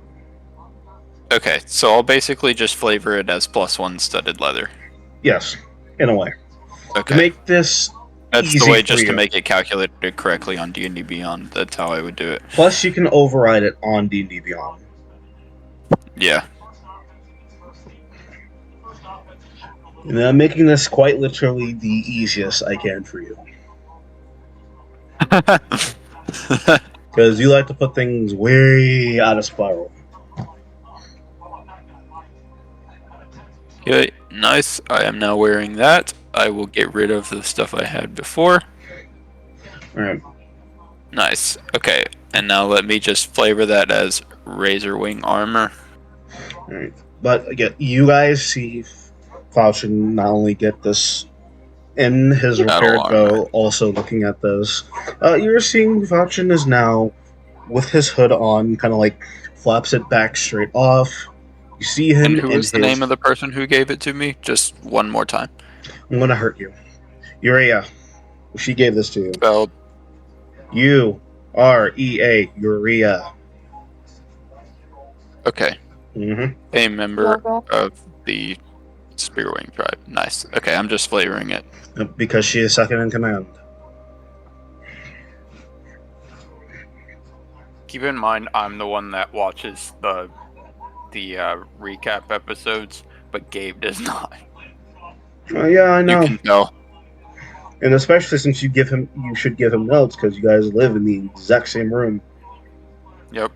Okay, so I'll basically just flavor it as +1 studded leather. Yes, in a way. To Okay, make this that's the easy way for just to you. make it calculated correctly on D&D Beyond. That's how I would do it. Plus, you can override it on D&D Beyond. Yeah. And I'm making this quite literally the easiest I can for you. Because you like to put things way out of spiral. Okay, nice. I am now wearing that. I will get rid of the stuff I had before. Alright. Nice. Okay, and now let me just flavor that as razor wing armor. Alright. But again, you guys see Faucian not only get this in his Battle repaired armor. bow, also looking at this. You're seeing Faucian is now with his hood on, kind of like flaps it back straight off. You see him And who in is the name of the person who gave it to me? Just one more time. I'm gonna hurt you. Urea. She gave this to you. Spelled. Urea. Urea. Okay. Mm-hmm. A member Logo. of the Spearwing tribe. Nice. Okay, I'm just flavoring it. Because she is second in command. Keep in mind, I'm the one that watches the recap episodes, but Gabe does not. Yeah, I know. You can tell. And especially since you should give him notes because you guys live in the exact same room. Yep.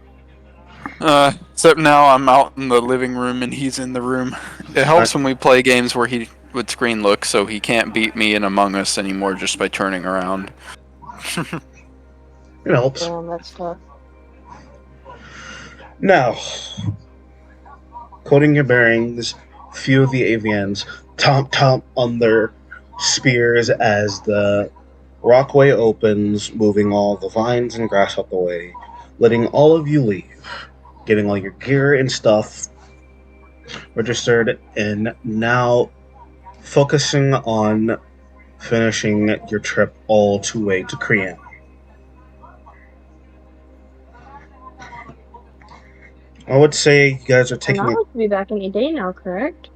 Except now I'm out in the living room and he's in the room. It helps when we play games where he would screen look, so he can't beat me in Among Us anymore just by turning around. It helps. Damn, that's tough. Now, quoting your bearings, few of the avians tomp on their spears as the rockway opens, moving all the vines and grass out the way, letting all of you leave, getting all your gear and stuff registered, and now focusing on finishing your trip all the way to Crean. I would say you guys are And taking I'll have to be back any day now, correct?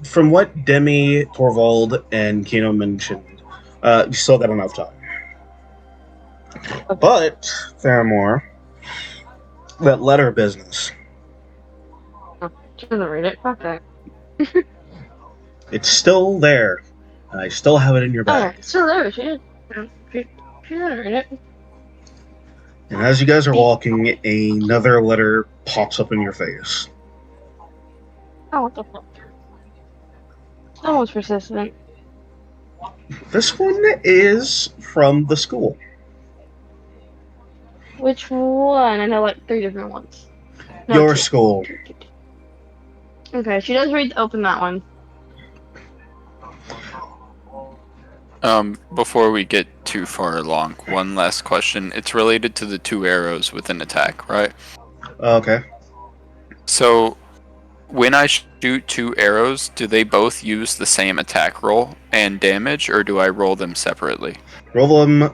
from what Demi, Torvald, and Kino mentioned, you still got enough time. Okay. But, Faramore, that letter business, She doesn't read it. Fuck that. it's still there. And I still have it in your Oh, yeah. bag. It's still there. She doesn't read it. And as you guys are walking, another letter pops up in your face. Oh, what the fuck? Someone's persistent. This one is from the school. Which one? I know like 3 different ones. No, Your 2. school. 2. Okay, she does open that one. Before we get too far along, one last question. It's related to the 2 arrows with an attack, right? Okay. So, when I shoot 2 arrows, do they both use the same attack roll and damage, or do I roll them separately? Roll them.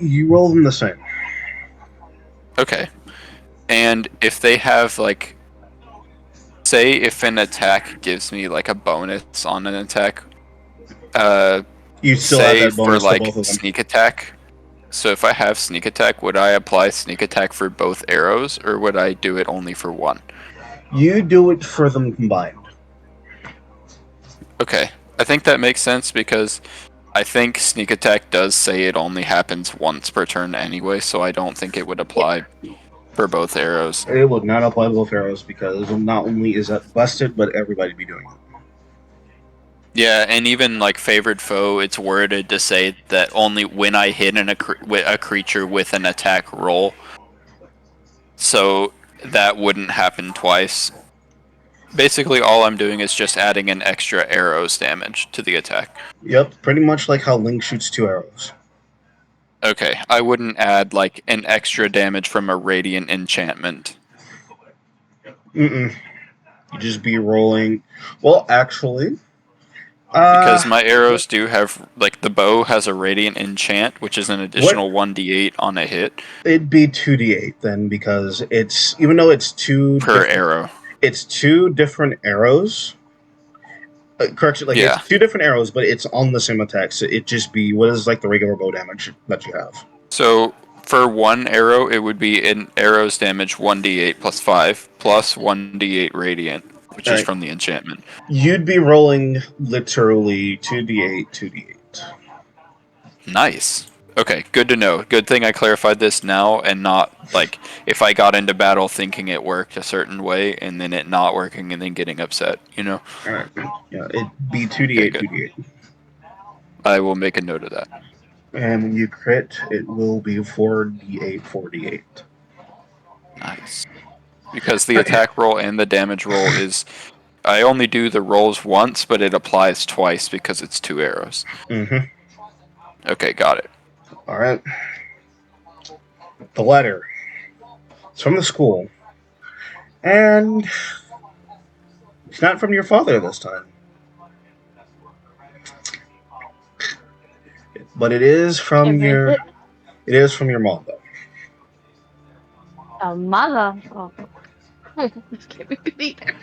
You roll them the same. Okay. And if they have, like, say if an attack gives me, like, a bonus on an attack, You still have say that for, bonus to like, both of them. sneak attack. So if I have sneak attack, would I apply sneak attack for both arrows, or would I do it only for one? You do it for them combined. Okay. I think that makes sense because I think sneak attack does say it only happens once per turn anyway, so I don't think it would apply for both arrows. It would not apply to both arrows because not only is that busted, but everybody be doing it. Yeah, and even like favored foe, it's worded to say that only when I hit a creature with an attack roll. So that wouldn't happen twice. Basically, all I'm doing is just adding an extra arrows damage to the attack. Yep, pretty much like how Link shoots 2 arrows. Okay, I wouldn't add like an extra damage from a radiant enchantment. Mm-mm. You just be rolling. Well, actually, Because my arrows do have, like, the bow has a radiant enchant, which is an additional 1d8 on a hit it'd be 2d8 then, because it's even though it's per arrow. it's two different arrows. Correction, like Yeah. it's two different arrows, but it's on the same attack. So it just be what is like the regular bow damage that you have. So for one arrow, it would be an arrow's damage 1d8 plus 5 plus 1d8 radiant, which is Alright. from the enchantment. You'd be rolling literally 2d8, 2d8. Nice. Okay, good to know. Good thing I clarified this now and not, like, if I got into battle thinking it worked a certain way and then it not working and then getting upset, you know? Alright. Yeah, it'd be 2d8, Okay, good. 2d8. I will make a note of that. And when you crit, it will be 4d8, 4d8. Nice. Because the attack roll and the damage roll is... I only do the rolls once, but it applies twice because it's 2 arrows. Mm-hmm. Okay, got it. Alright. The letter. It's from the school. And it's not from your father this time. But it is from Can't your read it is from your mom though. A mother. Oh. This can't be good either.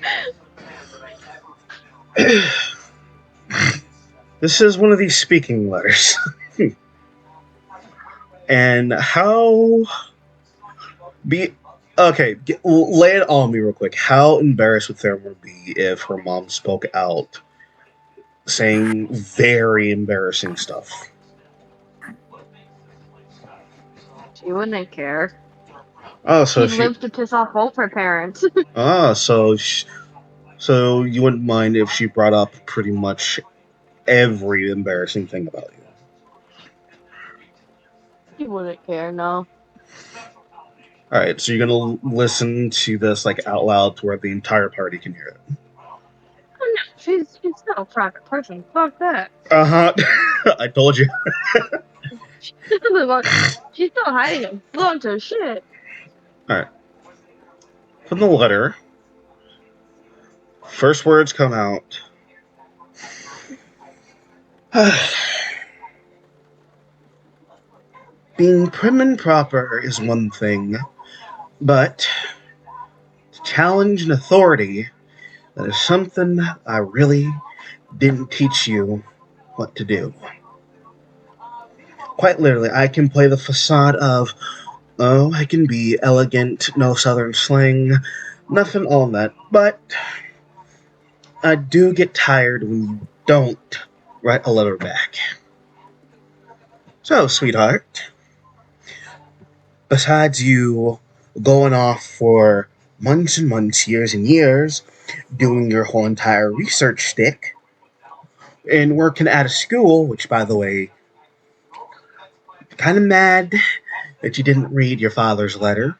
This is one of these speaking letters. And how be okay, lay it on me real quick. How embarrassed would Therma be if her mom spoke out saying very embarrassing stuff? She wouldn't care. Oh, so She lives to piss off both her parents. So you wouldn't mind if she brought up pretty much every embarrassing thing about you. She wouldn't care, no. Alright, so you're gonna listen to this like out loud to where the entire party can hear it. Oh, no, she's not a private person. Fuck that. Uh-huh. I told you. She's still hiding a bunch of shit. Alright. From the letter, first words come out. Being prim and proper is one thing, but to challenge an authority, that is something I really didn't teach you what to do. Quite literally, I can play the facade of, oh, I can be elegant, no southern slang, nothing on that, but I do get tired when you don't write a letter back. So, sweetheart, besides you going off for months and months, years and years, doing your whole entire research stick, and working at a school, which, by the way, kind of mad that you didn't read your father's letter,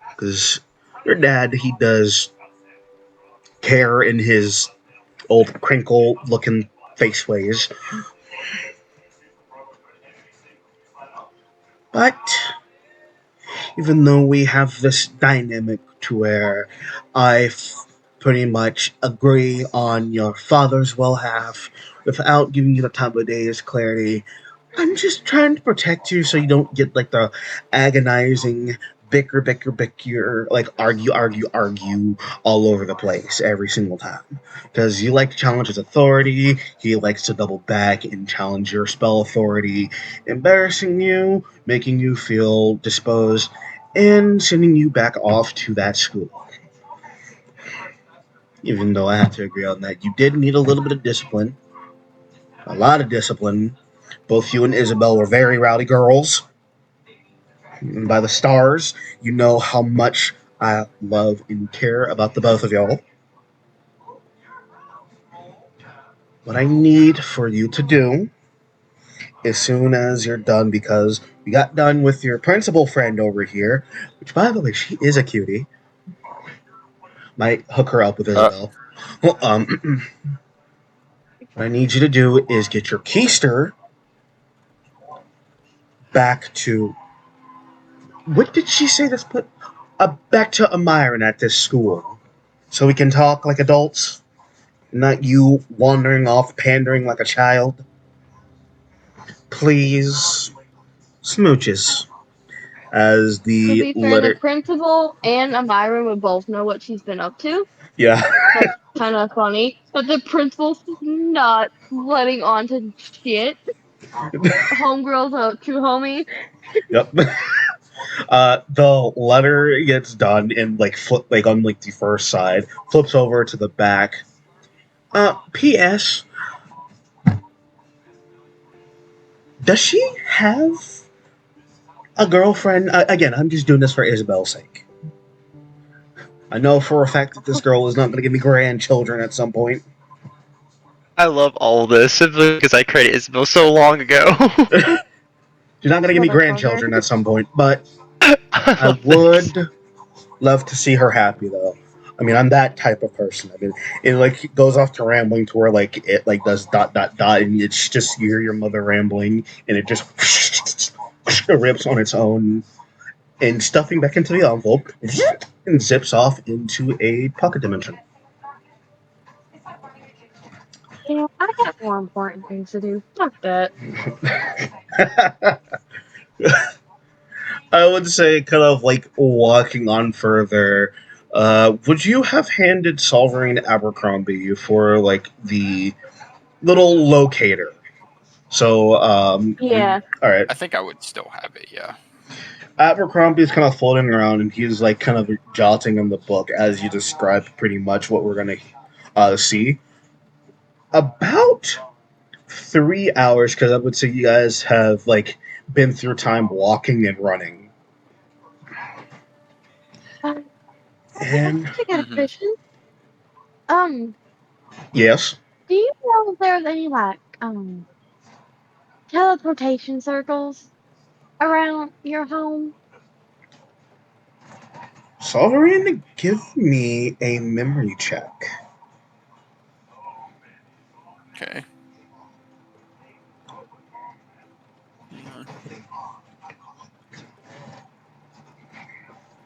because your dad, he does care in his old crinkle-looking face ways. But even though we have this dynamic to where pretty much agree on your father's well half without giving you the time of day's clarity, I'm just trying to protect you so you don't get like the agonizing bicker, like argue all over the place every single time. Because you like to challenge his authority, he likes to double back and challenge your spell authority, embarrassing you, making you feel disposed, and sending you back off to that school. Even though I have to agree on that, you did need a little bit of discipline. A lot of discipline. Both you and Isabel were very rowdy girls. And by the stars, you know how much I love and care about the both of y'all. What I need for you to do, as soon as you're done, because we got done with your principal friend over here, which, by the way, she is a cutie. Might hook her up with Isabel. Well, what I need you to do is get your keister back to... What did she say that's put... back to Amiron at this school. So we can talk like adults? not you wandering off pandering like a child. Please, smooches. As To the be fair, the letter, principal and Amira would both know what she's been up to. yeah, That's kind of funny. But the principal's not letting on to shit. Homegirl's a true homie. yep. The letter gets done and like flip like on like the first side, flips over to the back. P.S. Does she have a girlfriend? Again, I'm just doing this for Isabel's sake. I know for a fact that this girl is not going to give me grandchildren at some point. I love all this simply because I created Isabel so long ago. She's not going to give me What a trigger. grandchildren at some point, but I Oh, thanks. would love to see her happy though. I mean, I'm that type of person. I mean, it like goes off to rambling to where like it like does dot dot dot, and it's just you hear your mother rambling, and it just rips on its own, and stuffing back into the envelope, and zips off into a pocket dimension. You know, I got more important things to do. Fuck that. I would say, kind of like walking on further. Would you have handed Savarin Abercrombie for like the little locator? So, Yeah. all right. I think I would still have it. Yeah. Abercrombie's kind of floating around, and he's like kind of jotting in the book as you described pretty much what we're gonna see. About 3 hours, because I would say you guys have like been through time walking and running. I And actually got a Mhm. question. Um, yes, do you know if there's any like teleportation circles around your home? Solverin, give me a memory check. Okay. Yeah.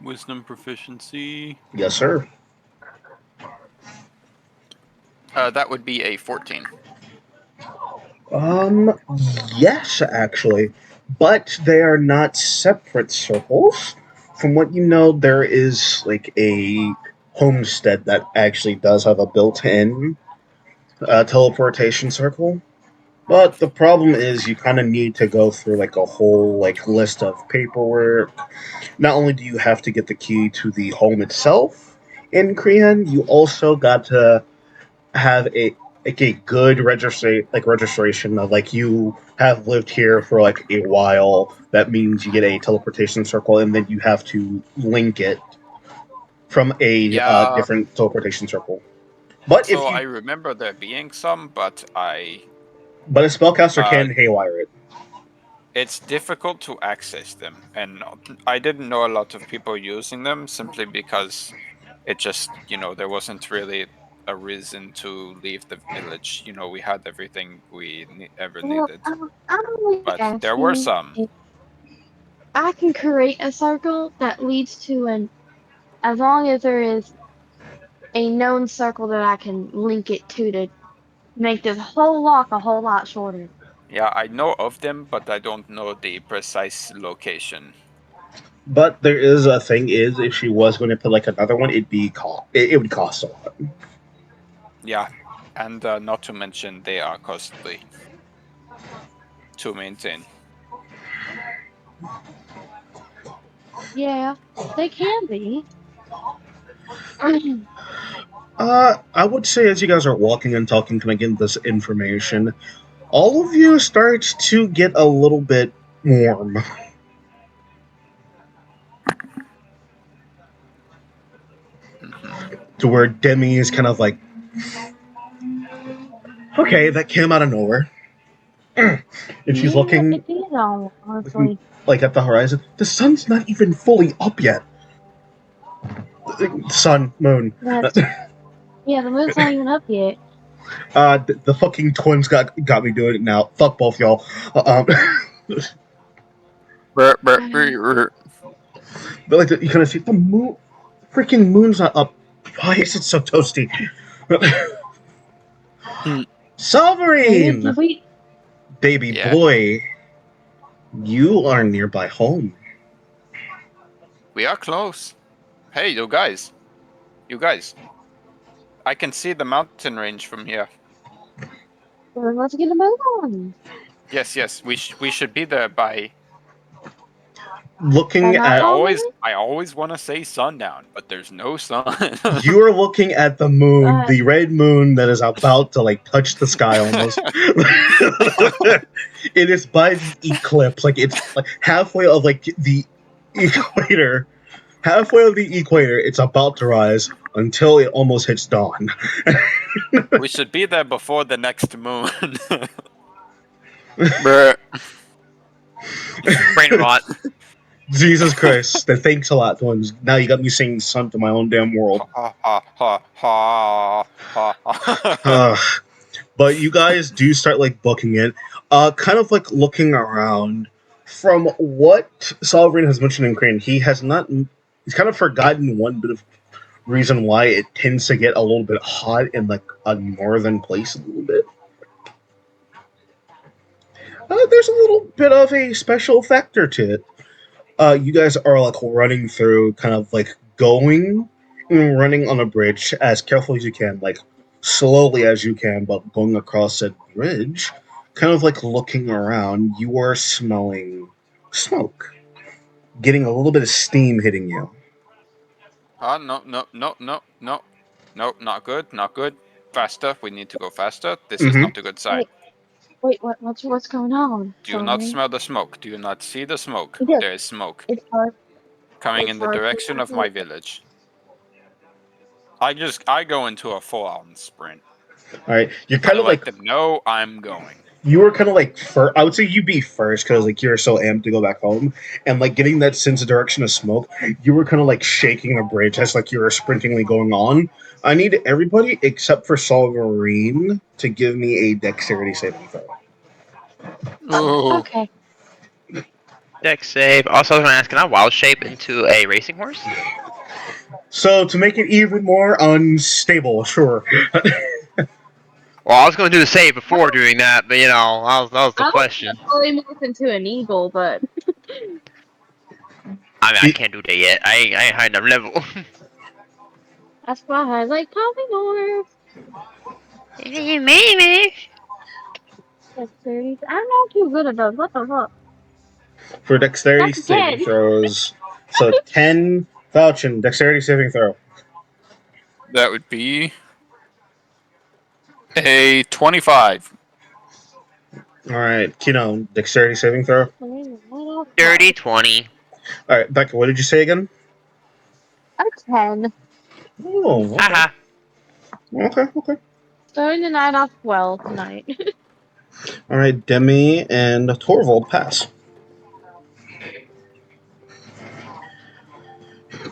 Wisdom proficiency. Yes, sir. That would be a 14. Um, yes, actually, but they are not separate circles. From what you know, there is like a homestead that actually does have a built-in teleportation circle. But the problem is, you kind of need to go through like a whole like list of paperwork. Not only do you have to get the key to the home itself in Crean, you also got to have a good registration of like you have lived here for like a while. That means you get a teleportation circle, and then you have to link it from a Yeah. different teleportation circle. But So if I you remember there being some, but but a spellcaster uh, can haywire it. it's difficult to access them, and I didn't know a lot of people using them simply because it just there wasn't really a reason to leave the village. We had everything we ever Well, needed, I'm only but there were asking some. if I can create a circle that leads to as long as there is a known circle that I can link it to make this whole lock a whole lot shorter. Yeah, I know of them, but I don't know the precise location. But there is a thing is if she was going to put like another one, it would cost a lot. Yeah, and not to mention they are costly to maintain. Yeah, they can be. I would say as you guys are walking and talking, can I get this information? All of you start to get a little bit warm. Mhm. To where Demi is kind of like, okay, that came out of nowhere. And she's Yeah, looking it is all honestly. like at the horizon. The sun's not even fully up yet. Sun, moon. That's yeah, the moon's not even up yet. The fucking twins got me doing it now. Fuck both y'all. Brr, brr, brr, brr. But like you kind of see the moon, freaking moon's not up. Why is it so toasty? Savarin! Did we? Baby Yeah. boy, you are nearby home. We are close. Hey, you guys. You guys. I can see the mountain range from here. Well, let's get a move on. Yes. We should be there by. By Looking I at nightfall, maybe? always want to say sundown, but there's no sun. you are looking at the moon, the red moon that is about to like touch the sky almost. It is by the eclipse, like it's like halfway of like the equator. Halfway of the equator, it's about to rise until it almost hits dawn. We should be there before the next moon. Bruh. Brain rot. Jesus Christ! Thanks a lot, twins. Now you got me singing "Sun" to my own damn world. Ha ha ha ha ha ha. But you guys do start like booking it, kind of like looking around. From what Savarin has mentioned in Crean, he has not. He's kind of forgotten one bit of reason why it tends to get a little bit hot in like a northern place a little bit. There's a little bit of a special factor to it. You guys are like running through, kind of like going and running on a bridge as careful as you can, like slowly as you can, but going across that bridge, kind of like looking around. You are smelling smoke, getting a little bit of steam hitting you. No, not good. Faster, we need to go faster. This is Mhm. not a good sign. Wait, what's going on? Do you not smell the smoke? Do you not see the smoke? Yes. There is smoke It's hard. coming It's in the hard to direction of see. my village. I go into a full-on sprint. All right, you're I kind of let like them know I'm going. you were kind of like first. I would say you be first because like you're so amped to go back home, and like getting that sense of direction of smoke. You were kind of like shaking the bridge as like you were sprintingly going on. I need everybody except for Savarin to give me a dexterity saving throw. Ooh. Okay. Dex save. Also, I was going to ask, can I wild shape into a racing horse? So to make it even more unstable, sure. Well, I was going to do the save before doing that, but that was the I question. was fully morph into an eagle, but I mean, I can't do that yet. I ain't high enough level. that's why I like polymorph. Maybe. That's 30. I'm not too good at those. What the fuck? For dexterity That's a saving 10. throws, so 10 Falchion, dexterity saving throw. That would be a 25. All right, Kino, dexterity saving throw. Dirty 20. All right, Becca, what did you say again? A 10. Oh, okay. Haha. Okay. Starting the night off well tonight. All right, Demi and Torvald pass.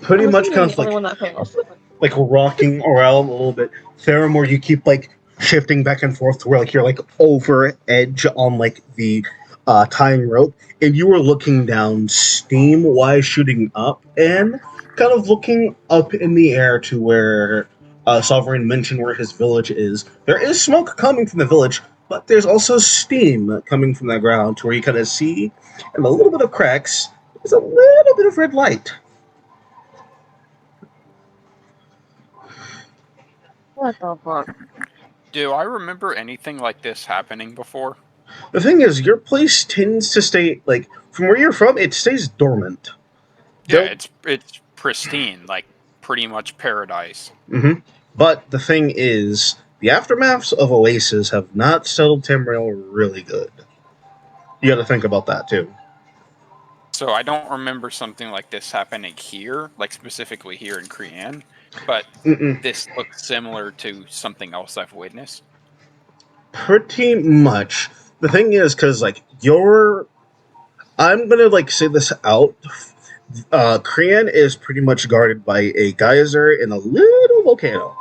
Pretty I'm much assuming kind I'm of the only one that fails. like rocking around a little bit. Theramore, you keep like shifting back and forth to where like you're like over edge on like the tying rope, and you were looking down, steam wise shooting up, and kind of looking up in the air to where Sovereign mentioned where his village is. There is smoke coming from the village, but there's also steam coming from the ground to where you kind of see, and a little bit of cracks. There's a little bit of red light. What the fuck? Do I remember anything like this happening before? The thing is, your place tends to stay like from where you're from. It stays dormant. Yeah, it's pristine, like pretty much paradise. Mm-hmm. But the thing is, the aftermaths of Oasis have not settled Tamriel really good. You got to think about that too. So I don't remember something like this happening here, like specifically here in Crean, but Mm-mm. this looks similar to something else I've witnessed. Pretty much. The thing is, because like I'm gonna like say this out. Crean is pretty much guarded by a geyser and a little volcano.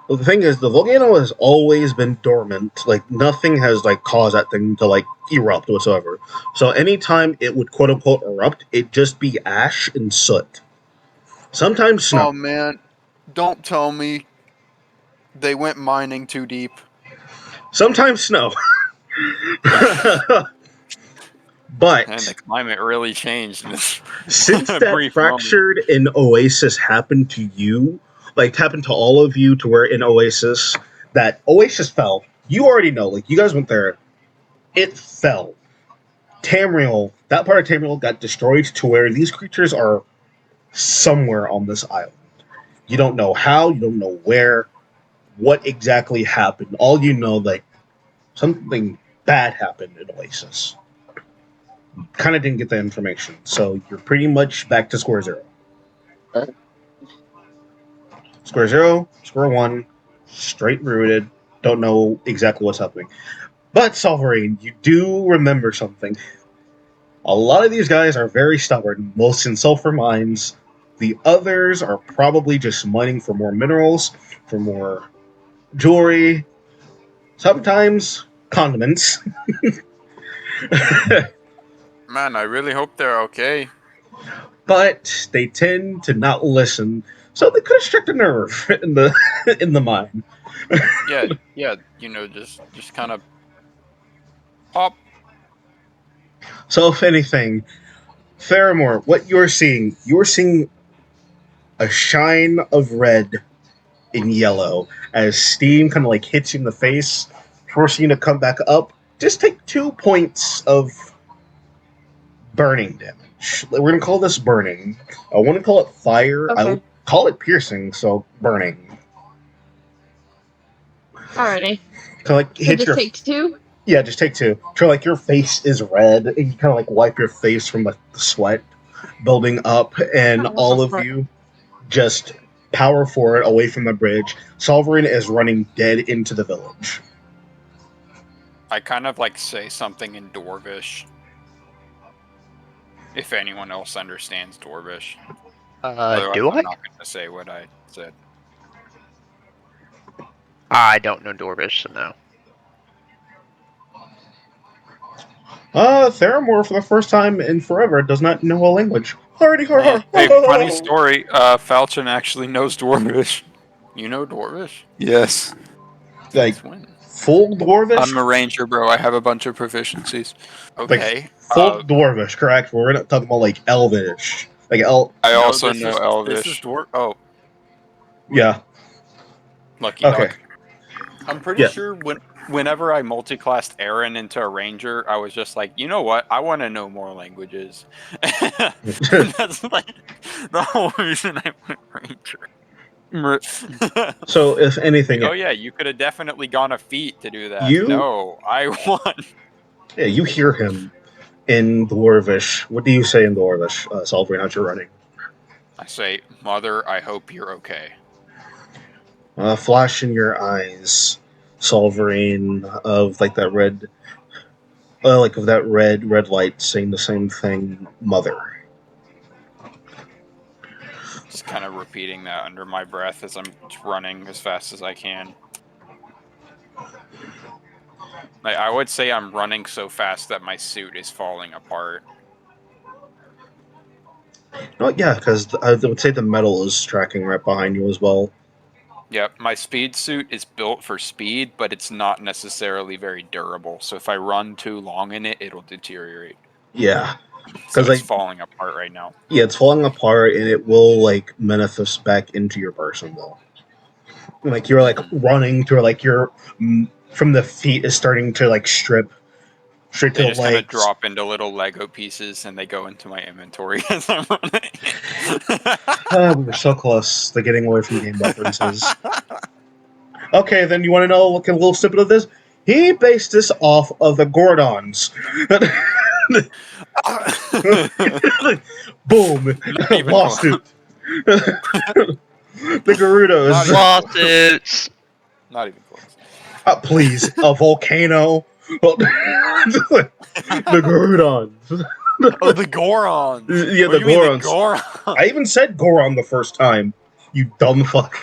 Well, the thing is, the volcano has always been dormant. Like, nothing has, like, caused that thing to, like, erupt whatsoever. So anytime it would, quote-unquote, erupt, it'd just be ash and soot. Sometimes snow. Oh man, don't tell me they went mining too deep. Sometimes snow. And the But climate really changed in this since that brief moment. fractured in Oasis happened to you, like happened to all of you to where in Oasis, that Oasis fell. You already know, like you guys went there. It fell. Tamriel, that part of Tamriel got destroyed to where these creatures are somewhere on this island. You don't know how, you don't know where, what exactly happened. All you know that something bad happened in Oasis. Kind of didn't get the information, so you're pretty much back to square zero. Square zero, square one, straight rooted. Don't know exactly what's happening. But Savarin, you do remember something. A lot of these guys are very stubborn, most in sulfur mines. The others are probably just mining for more minerals, for more jewelry, sometimes condiments. Man, I really hope they're okay. But they tend to not listen, so they could have struck a nerve in the in the mine. Yeah, just kind of pop. So if anything, Faramore, what you're seeing a shine of red and yellow as steam kind of like hits you in the face, forcing you to come back up. Just take 2 points of burning damage. We're gonna call this burning. I want to call it fire. I Okay. would call it piercing, so burning. Alrighty. Kind of like So hit just your takes 2? yeah, just take 2. So like your face is red, and you kind of like wipe your face from like the sweat building up, and Oh, all of fuck. you just power forward away from the bridge. Solverin is running dead into the village. I kind of like say something in Dwarvish. If anyone else understands Dwarvish. Otherwise, Do I'm I? not going to say what I said. I don't know Dwarvish, so no. Theramore, for the first time in forever, does not know a language. Already, Hey, funny story. Falchion actually knows Dwarvish. You know Dwarvish? Yes. Like, Since when? full Dwarvish? I'm a ranger, bro. I have a bunch of proficiencies. Okay. Full Dwarvish, correct? We're not talking about, like, Elvish. Like, I no, also this know is, Elvish. This is Dwarf. Oh, Yeah. lucky Okay. duck. I'm pretty Yeah. sure whenever I multiclassed Aaron into a ranger, I was just like, you know what? I want to know more languages. That's like the whole reason I went ranger. So, if anything, Oh yeah, you could have definitely gone a feat to do that. You- No, I won. yeah, you hear him in Dwarvish. What do you say in Dwarvish, Solverin, as you're running? I say, Mother, I hope you're okay. Flash in your eyes, Solverin, of, like, that red... like, of that red light saying the same thing, Mother. Just kind of repeating that under my breath as I'm running as fast as I can. Like, I would say I'm running so fast that my suit is falling apart. Oh, yeah, because I would say the metal is tracking right behind you as well. Yep, my speed suit is built for speed, but it's not necessarily very durable. So if I run too long in it, it'll deteriorate. Yeah. So Because, it's falling apart right now. yeah, it's falling apart, and it will, like, manifest back into your person, though. Like, you're, like, running to, like, your... from the feet is starting to, like, strip straight to They the just kind of legs. drop into little Lego pieces, and they go into my inventory as I'm running. We were so close to getting away from game references. Okay, then you want to know a little snippet of this? He based this off of the Gordons. Boom! Not even Lost close. it. The Gerudos. Not even- Lawsuits! Not even close. Please, a volcano. The Gerudons. Oh, the Gorons. Yeah, What the do you mean Gorons. Gorons? I even said Goron the first time. You dumb fuck.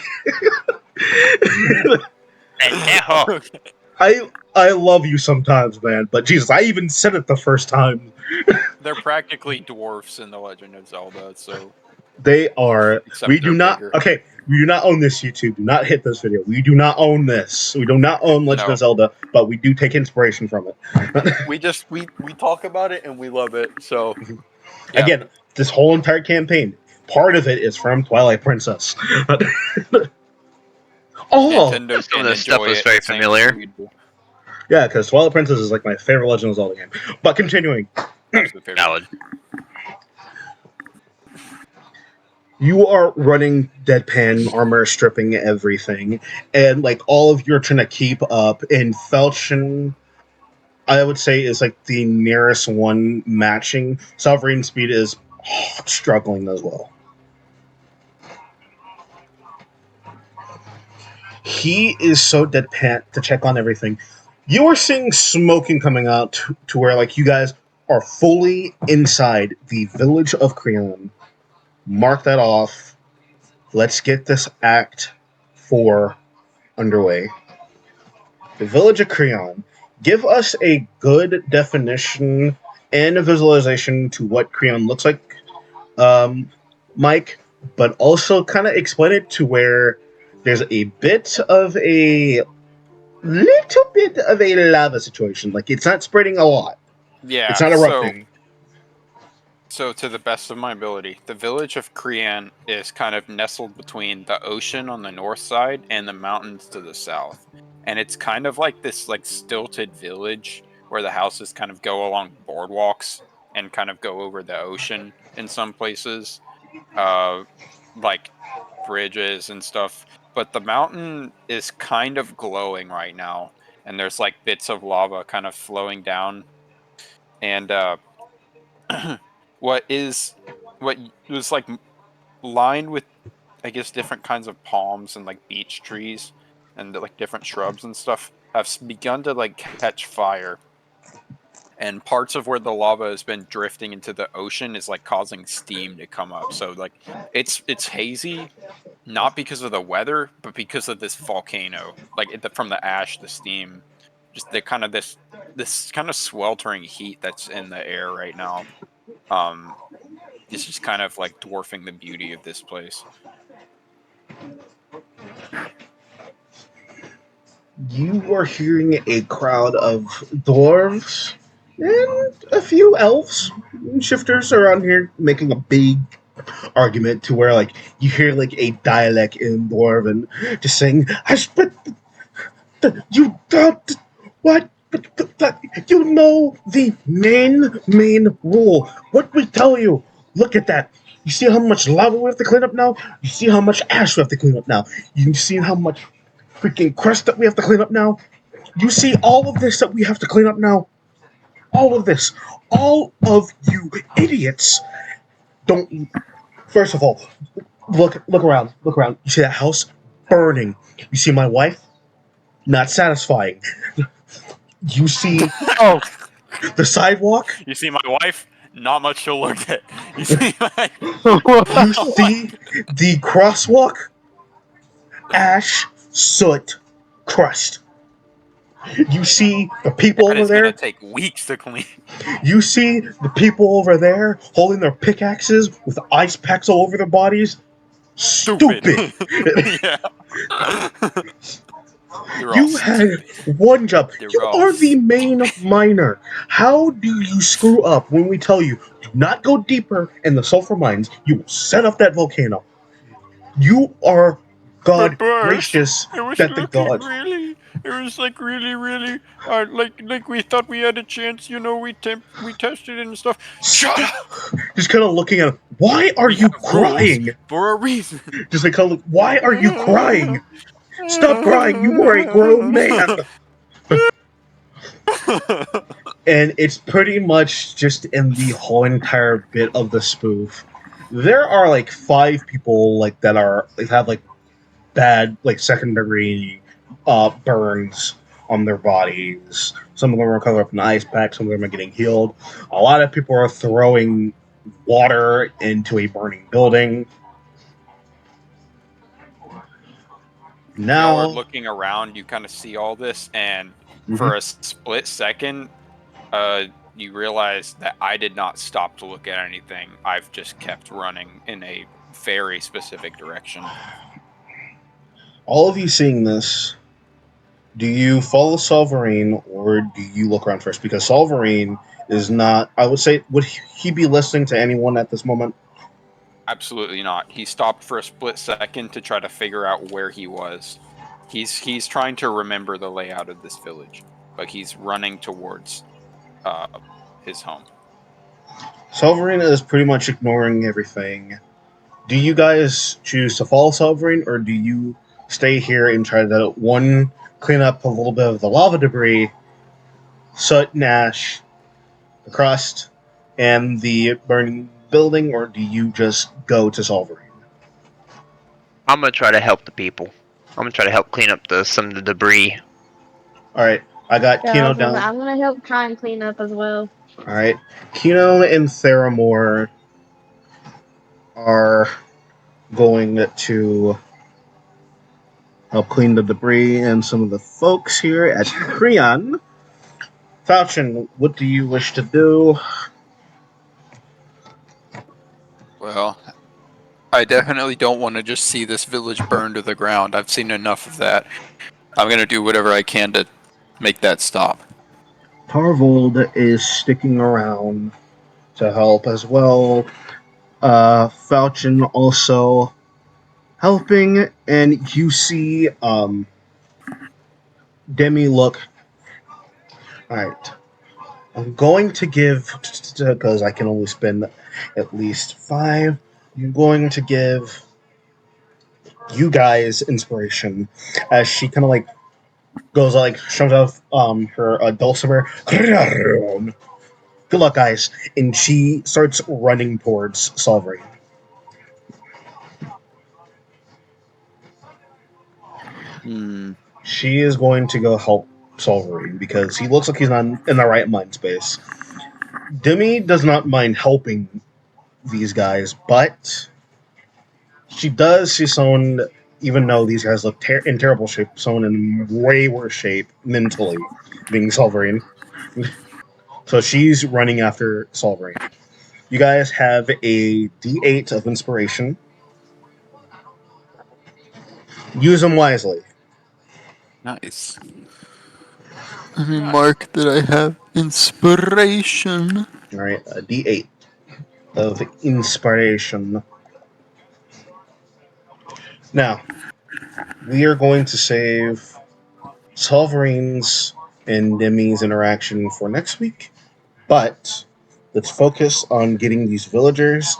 I love you sometimes, man. But Jesus, I even said it the first time. They're practically dwarfs in The Legend of Zelda, so They are. except We do they're not. bigger. Okay, We do not own this, YouTube. Do not hit this video. We do not own this. We do not own Legend No. of Zelda, but we do take inspiration from it. We talk about it and we love it. So yeah. Again, this whole entire campaign, part of it is from Twilight Princess. Oh, Nintendo Some of can this stuff enjoy was it very the same familiar. as we do. yeah, because Twilight Princess is like my favorite Legend of Zelda game. But continuing, Absolute favorite. Valid. you are running deadpan, armor stripping everything, and like all of you're trying to keep up. And Felchen, I would say, is like the nearest one matching. Savarin speed is struggling as well. He is so deadpan to check on everything. You are seeing smoking coming out to where like you guys are fully inside the village of Crean. Mark that off. Let's get this Act 4 underway. The village of Crean. Give us a good definition and a visualization to what Crean looks like, Mike, but also kind of explain it to where there's a bit of a little bit of a lava situation. Like, it's not spreading a lot. Yeah. It's not erupting. So to the best of my ability, the village of Crean is kind of nestled between the ocean on the north side and the mountains to the south. And it's kind of like this like stilted village where the houses kind of go along boardwalks and kind of go over the ocean in some places. Like bridges and stuff. But the mountain is kind of glowing right now. And there's like bits of lava kind of flowing down. And what was like lined with, I guess, different kinds of palms and like beech trees and like different shrubs and stuff have begun to like catch fire. And parts of where the lava has been drifting into the ocean is like causing steam to come up. So like it's hazy, not because of the weather, but because of this volcano. Like from the ash, the steam, just the kind of this kind of sweltering heat that's in the air right now. It's just kind of like dwarfing the beauty of this place. You are hearing a crowd of dwarves and a few elves and shifters around here making a big argument to where like you hear like a dialect in dwarven just saying I spit you don't what but you know the main rule. What we tell you. Look at that. You see how much lava we have to clean up now? You see how much ash we have to clean up now? You see how much freaking crust that we have to clean up now? You see all of this that we have to clean up now? All of this. All of you idiots don't. First of all, look around. Look around. You see that house burning. You see my wife? Not satisfying. You see Oh, the sidewalk? you see my wife? Not much to look at. You see my You see the crosswalk? Ash, soot, crust. You see the people that over is gonna there? take weeks to clean. You see the people over there holding their pickaxes with ice packs all over their bodies? Stupid. Yeah. They're all You had stupid. one job. They're You all are the main miner. How do you screw up when we tell you do not go deeper in the sulfur mines? You will set up that volcano. You are God gracious It was that the looking gods. really. It was like really. Like we thought we had a chance. You know, we tested it and stuff. Shut up. Just kind of looking at him. Why are We you have rules crying? for a reason. Just like, kind of, why are you crying? Stop crying. You are a grown man. And it's pretty much just in the whole entire bit of the spoof. There are like 5 people like that are like have like bad like second degree burns on their bodies. Some of them are covered up in ice packs. Some of them are getting healed. A lot of people are throwing water into a burning building. Y'all are Now, looking around. You kind of see all this, and Mhm. for a split second, you realize that I did not stop to look at anything. I've just kept running in a very specific direction. All of you seeing this, do you follow Savarin or do you look around first? Because Savarin is not. I would say, would he be listening to anyone at this moment? Absolutely not. He stopped for a split second to try to figure out where he was. He's trying to remember the layout of this village, but he's running towards uh, his home. Savarin is pretty much ignoring everything. Do you guys choose to follow Savarin or do you stay here and try to, one, clean up a little bit of the lava debris, soot and ash, the crust, and the burning building, or do you just go to Savarin? I'm gonna try to help the people. I'm gonna try to help clean up some of the debris. Alright, I got Yeah, Kino down. I'm gonna help try and clean up as well. Alright, Kino and Theramore are going to help clean the debris and some of the folks here at Crean. Falchion, what do you wish to do? Well, I definitely don't want to just see this village burn to the ground. I've seen enough of that. I'm going to do whatever I can to make that stop. Tarvold is sticking around to help as well. Falchion also helping, and you see Demi look. Alright. I'm going to give, because I can only spend at least 5, I'm going to give you guys inspiration as she kind of like goes like shows off her dulcimer. Good luck, guys, and she starts running towards Savarin. She is going to go help Savarin because he looks like he's not in the right mind space. Demi does not mind helping these guys, but she does see someone, even though these guys look in terrible shape, someone in way worse shape mentally, being Savarin. So she's running after Savarin. You guys have a D8 of inspiration. Use them wisely. Nice. Let me mark that I have inspiration. Alright, a D8 of inspiration. Now, we are going to save Solverin's and Demi's interaction for next week, but let's focus on getting these villagers,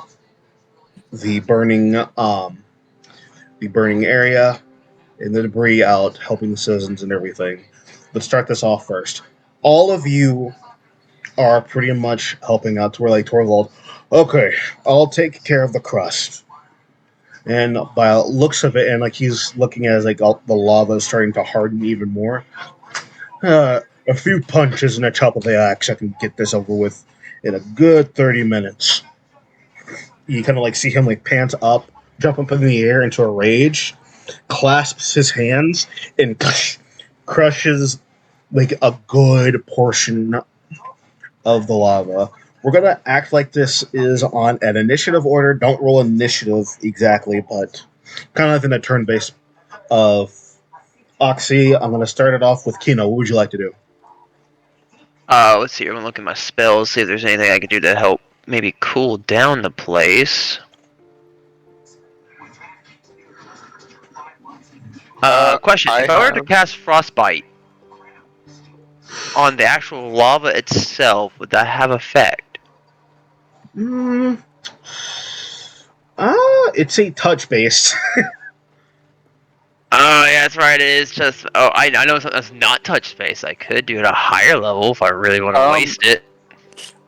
the burning area, and the debris out, helping the citizens and everything. Let's start this off first. All of you are pretty much helping out to where, like, Torvald, okay, I'll take care of the crust. And by looks of it, and like he's looking at like the lava starting to harden even more. A few punches and a chop of the axe, I can get this over with in a good 30 minutes. You kind of like see him like pant up, jump up in the air into a rage, clasps his hands, and crushes like a good portion of the lava. We're going to act like this is on an initiative order. Don't roll initiative exactly, but kind of in a turn base of Oxy. I'm going to start it off with Kino. What would you like to do? Let's see. I'm gonna look at my spells, see if there's anything I can do to help maybe cool down the place. Question. If I were to cast Frostbite on the actual lava itself, would that have effect? It's a touch base. Oh, yeah, that's right. It is just. Oh, I know something that's not touch space. I could do it at a higher level if I really want to waste it.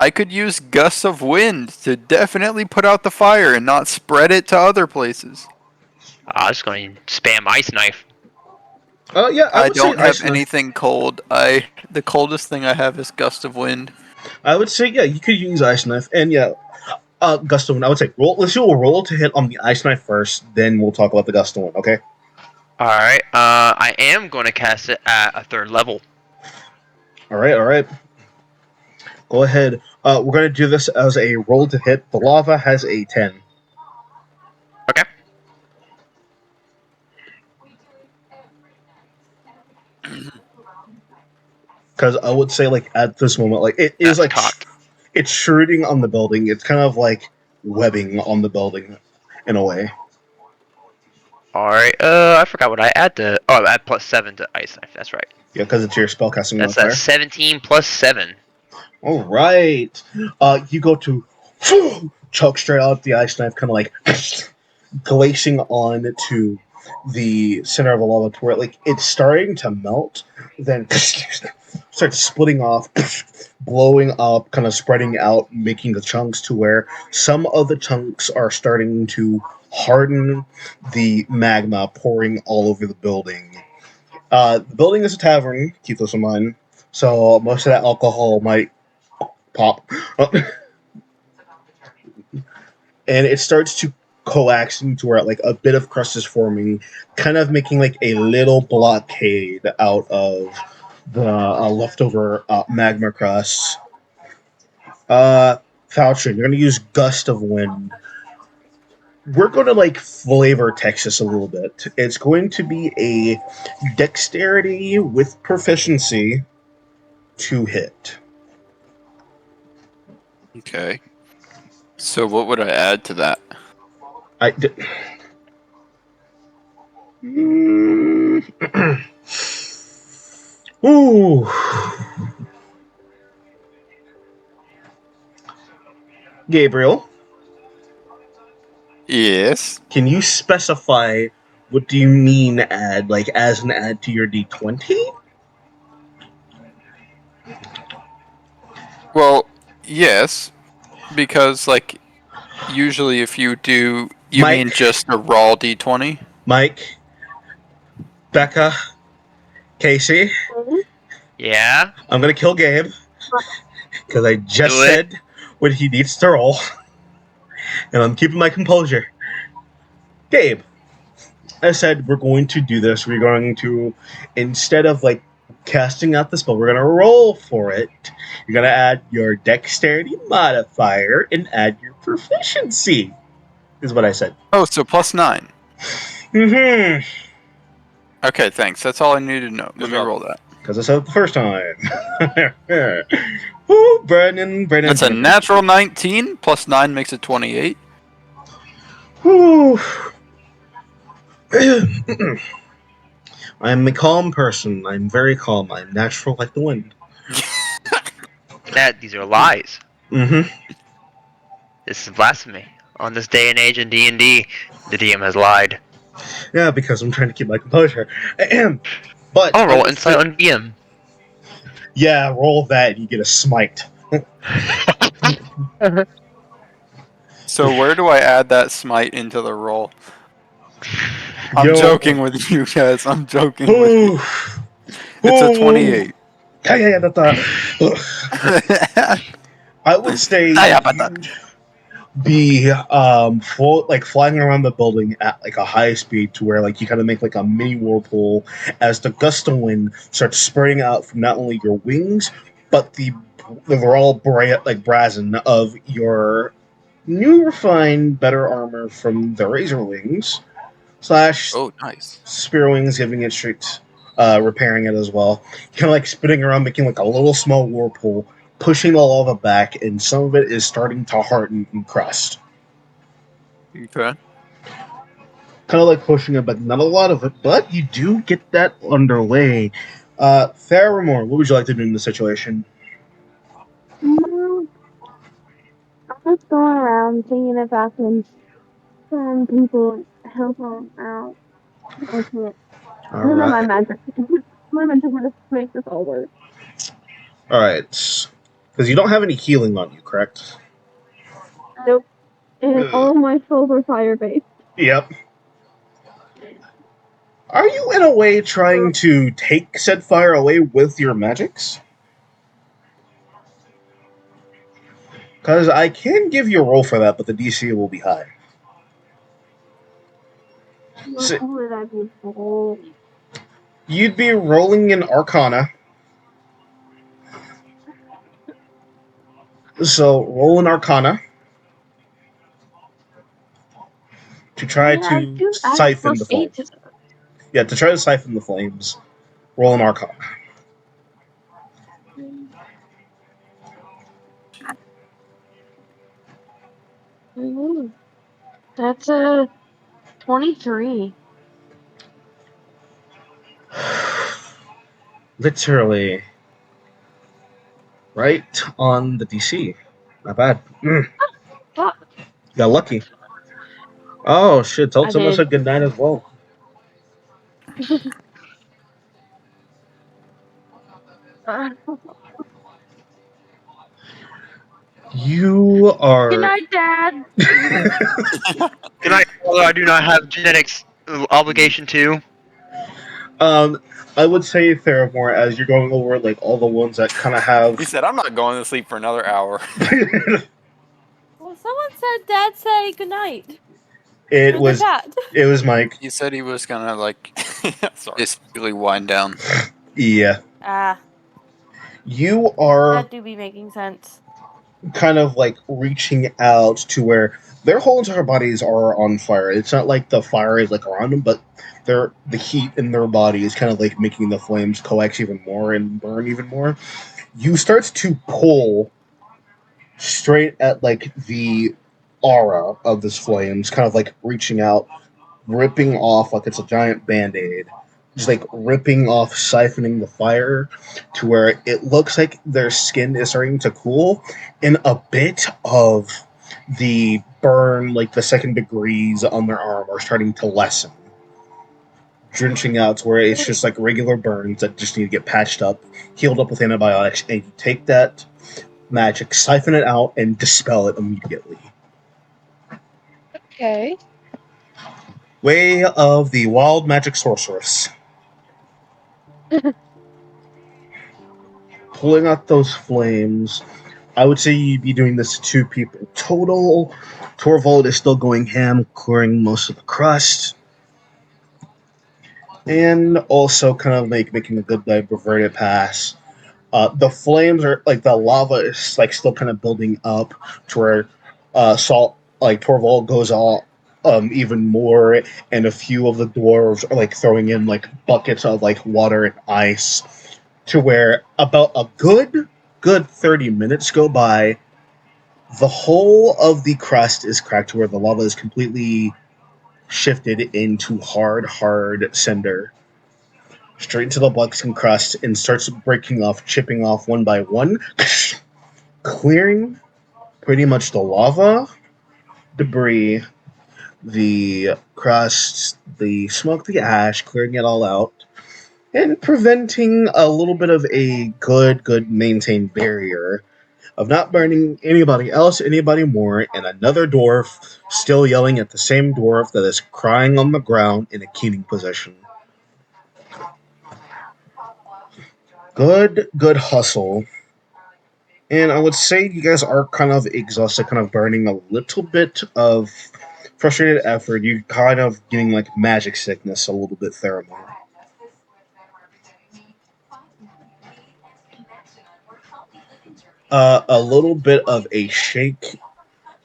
I could use gusts of wind to definitely put out the fire and not spread it to other places. I'm just going to spam Ice Knife. Yeah, I don't have anything cold. The coldest thing I have is gust of wind. I would say, yeah, you could use Ice Knife, and yeah, Gust of Wind. I would say let's do a roll to hit on the Ice Knife first, then we'll talk about the Gust of Wind, okay? Alright, I am going to cast it at a 3rd level. Alright. Go ahead. We're going to do this as a roll to hit. The lava has a 10. Okay. Because I would say, like, at this moment, like, it is That's like cocked. it's shooting on the building. It's kind of like webbing on the building, in a way. Alright, I forgot what I add to. Oh, I add +7 to Ice Knife. That's right. Yeah, because it's your spellcasting That's a modifier. 17 plus 7. All right. You go to choke straight out the ice knife, kind of like glazing on to the center of the lava, to where like it's starting to melt, then starts splitting off, blowing up, kind of spreading out, making the chunks to where some of the chunks are starting to harden, the magma pouring all over the building. The building is a tavern, keep this in mind, so most of that alcohol might pop. And it starts to coax into where like a bit of crust is forming, kind of making like a little blockade out of the leftover magma crust. Falchion, you're going to use Gust of Wind. We're going to like flavor Texas a little bit. It's going to be a dexterity with proficiency to hit. Okay. So what would I add to that? I d- Ooh. Gabriel, Yes. can you specify what do you mean add, like as an add to your D20? Well, yes, because like usually if you do, you Mike, mean just a raw d20? Mike, Becca, Casey, Yeah? I'm gonna kill Gabe because I just Do it. said what he needs to roll, and I'm keeping my composure. Gabe, I said we're going to do this. We're going to, instead of like casting out the spell, we're gonna roll for it. You're gonna add your dexterity modifier and add your proficiency. Is what I said. Oh, so +9. Mm-hmm. Okay, thanks. That's all I needed to know. Good Let me job. roll that. Because I said it the first time. Ooh, Brandon. That's a natural 19. +9 makes it 28. Whew. I'm a calm person. I'm very calm. I'm natural like the wind. These are lies. Mm-hmm. This is blasphemy. On this day and age in D&D, the DM has lied. Yeah, because I'm trying to keep my composure. But I'll roll insight on DM. Yeah, roll that and you get a smite. So where do I add that smite into the roll? I'm Yo. joking with you guys. I'm joking with you. Ooh. It's a Ooh. 28. Yeah, that's I would say you'd be like flying around the building at like a high speed to where like you kind of make like a mini whirlpool as the gust of wind starts spraying out from not only your wings but the raw brazen of your new refined better armor from the razorlings slash Oh, nice. spear wings, giving it straight repairing it as well, kind of like spinning around, making like a little small whirlpool, pushing the lava back, and some of it is starting to harden and crust. Okay. Kind of like pushing it back, not a lot of it, but you do get that underway. Faramore, what would you like to do in this situation? I'm just going around seeing if I can find people help them out. I can't. All None of my right, magic. My magic would have make this all work. all right, because you don't have any healing on you, correct? Nope. And Ugh. all my souls are fire based. Yep. Are you in a way trying to take said fire away with your magics? Because I can give you a roll for that, but the DC will be high. What So would I be rolling? you'd be rolling an Arcana. So roll an Arcana to try Yeah, I to do. I have siphon the +8 flame. to that. Yeah, to try to siphon the flames. Roll an Arcana. Ooh, that's a 23. Literally right on the DC. Not bad. Oh, Got lucky. Oh shit! Tell I someone did. said good night as well. Uh, You Good are. night, Dad. Good night, although I do not have genetics obligation to. um, I would say Theramore as you're going over like all the ones that kind of He have. said, "I'm not going to sleep for another hour." Well, someone said Dad say goodnight it in the was. chat. It was Mike. He said he was gonna like Sorry. basically wind down. Yeah. Ah, You are that do be making sense. kind of like reaching out to where their whole entire bodies are on fire. It's not like the fire is like around them, but the heat in their body is kind of like making the flames coax even more and burn even more. You start to pull straight at like the aura of this flames, kind of like reaching out, ripping off like it's a giant band-aid, just like ripping off, siphoning the fire to where it looks like their skin is starting to cool, and a bit of the burn, like the second degrees on their arm, are starting to lessen, drenching out to where it's just like regular burns that just need to get patched up, healed up with antibiotics, and you take that magic, siphon it out, and dispel it immediately. Okay. Way of the Wild Magic Sorceress. Pulling out those flames. I would say you'd be doing this to 2 people total. Torvald is still going ham, clearing most of the crust. And also kind of like making a good like reverted pass. The flames are like the lava is like still kind of building up to where salt like Torvald goes all even more, and a few of the dwarves are like throwing in like buckets of like water and ice to where about a good 30 minutes go by. The whole of the crust is cracked to where the lava is completely shifted into hard cinder straight into the Buxton crust and starts breaking off, chipping off one by one, clearing pretty much the lava, debris, the crust, the smoke, the ash, clearing it all out, and preventing a little bit of a good maintained barrier of not burning anybody else, anybody more, and another dwarf still yelling at the same dwarf that is crying on the ground in a keening position. Good hustle. And I would say you guys are kind of exhausted, kind of burning a little bit of frustrated effort. You kind of getting like magic sickness a little bit, Theramore. A little bit of a shake,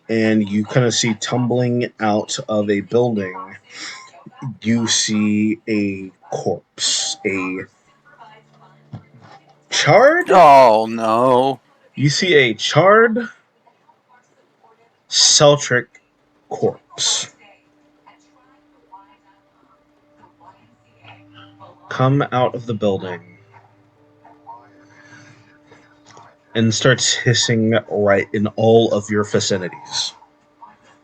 and you kind of see tumbling out of a building. You see a corpse, a charred. Oh no. You see a charred Celtric corpse come out of the building and starts hissing right in all of your vicinities.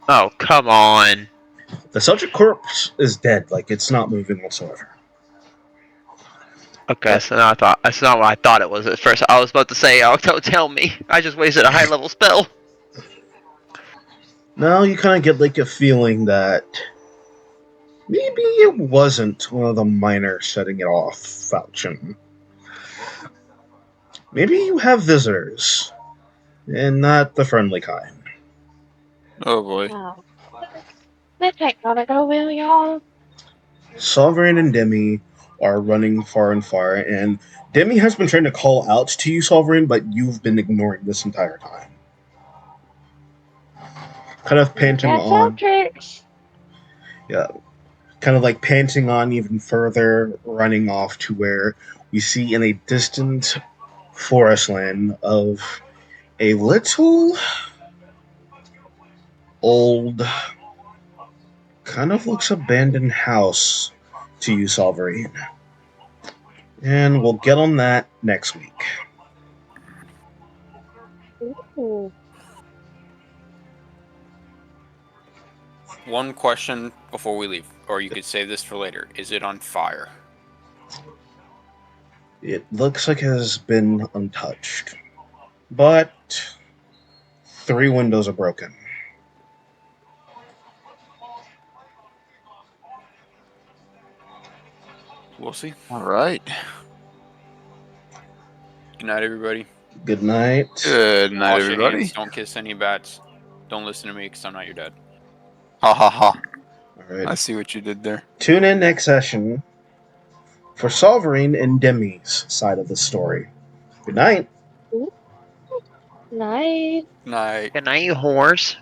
Oh, come on. The Celtic corpse is dead, like it's not moving whatsoever. Okay, so now that's not what I thought it was at first. I was about to say, oh, don't tell me. I just wasted a high level spell. Now you kind of get like a feeling that maybe it wasn't one of the miners setting it off, Falchion. Maybe you have visitors, and not the friendly kind. Oh boy. Oh. This ain't gonna go well, y'all. Savarin and Demi are running far and far, and Demi has been trying to call out to you, Savarin, but you've been ignoring this entire time. Kind of panting That's all on. tricks. Yeah. Kind of like panting on even further, running off to where we see in a distant forest land of a little old, kind of looks abandoned house to you, Savarin. And we'll get on that next week. Ooh. One question before we leave, or you could save this for later. Is it on fire? It looks like it has been untouched, but 3 windows are broken. We'll see. All right. Good night, everybody. Good night. Good night, Wash your everybody. hands. Don't kiss any bats. Don't listen to me because I'm not your dad. Ha ha ha. All right. I see what you did there. Tune in next session for Savarin and Demi's side of the story. Good night. Night. Night. Good night, you whores.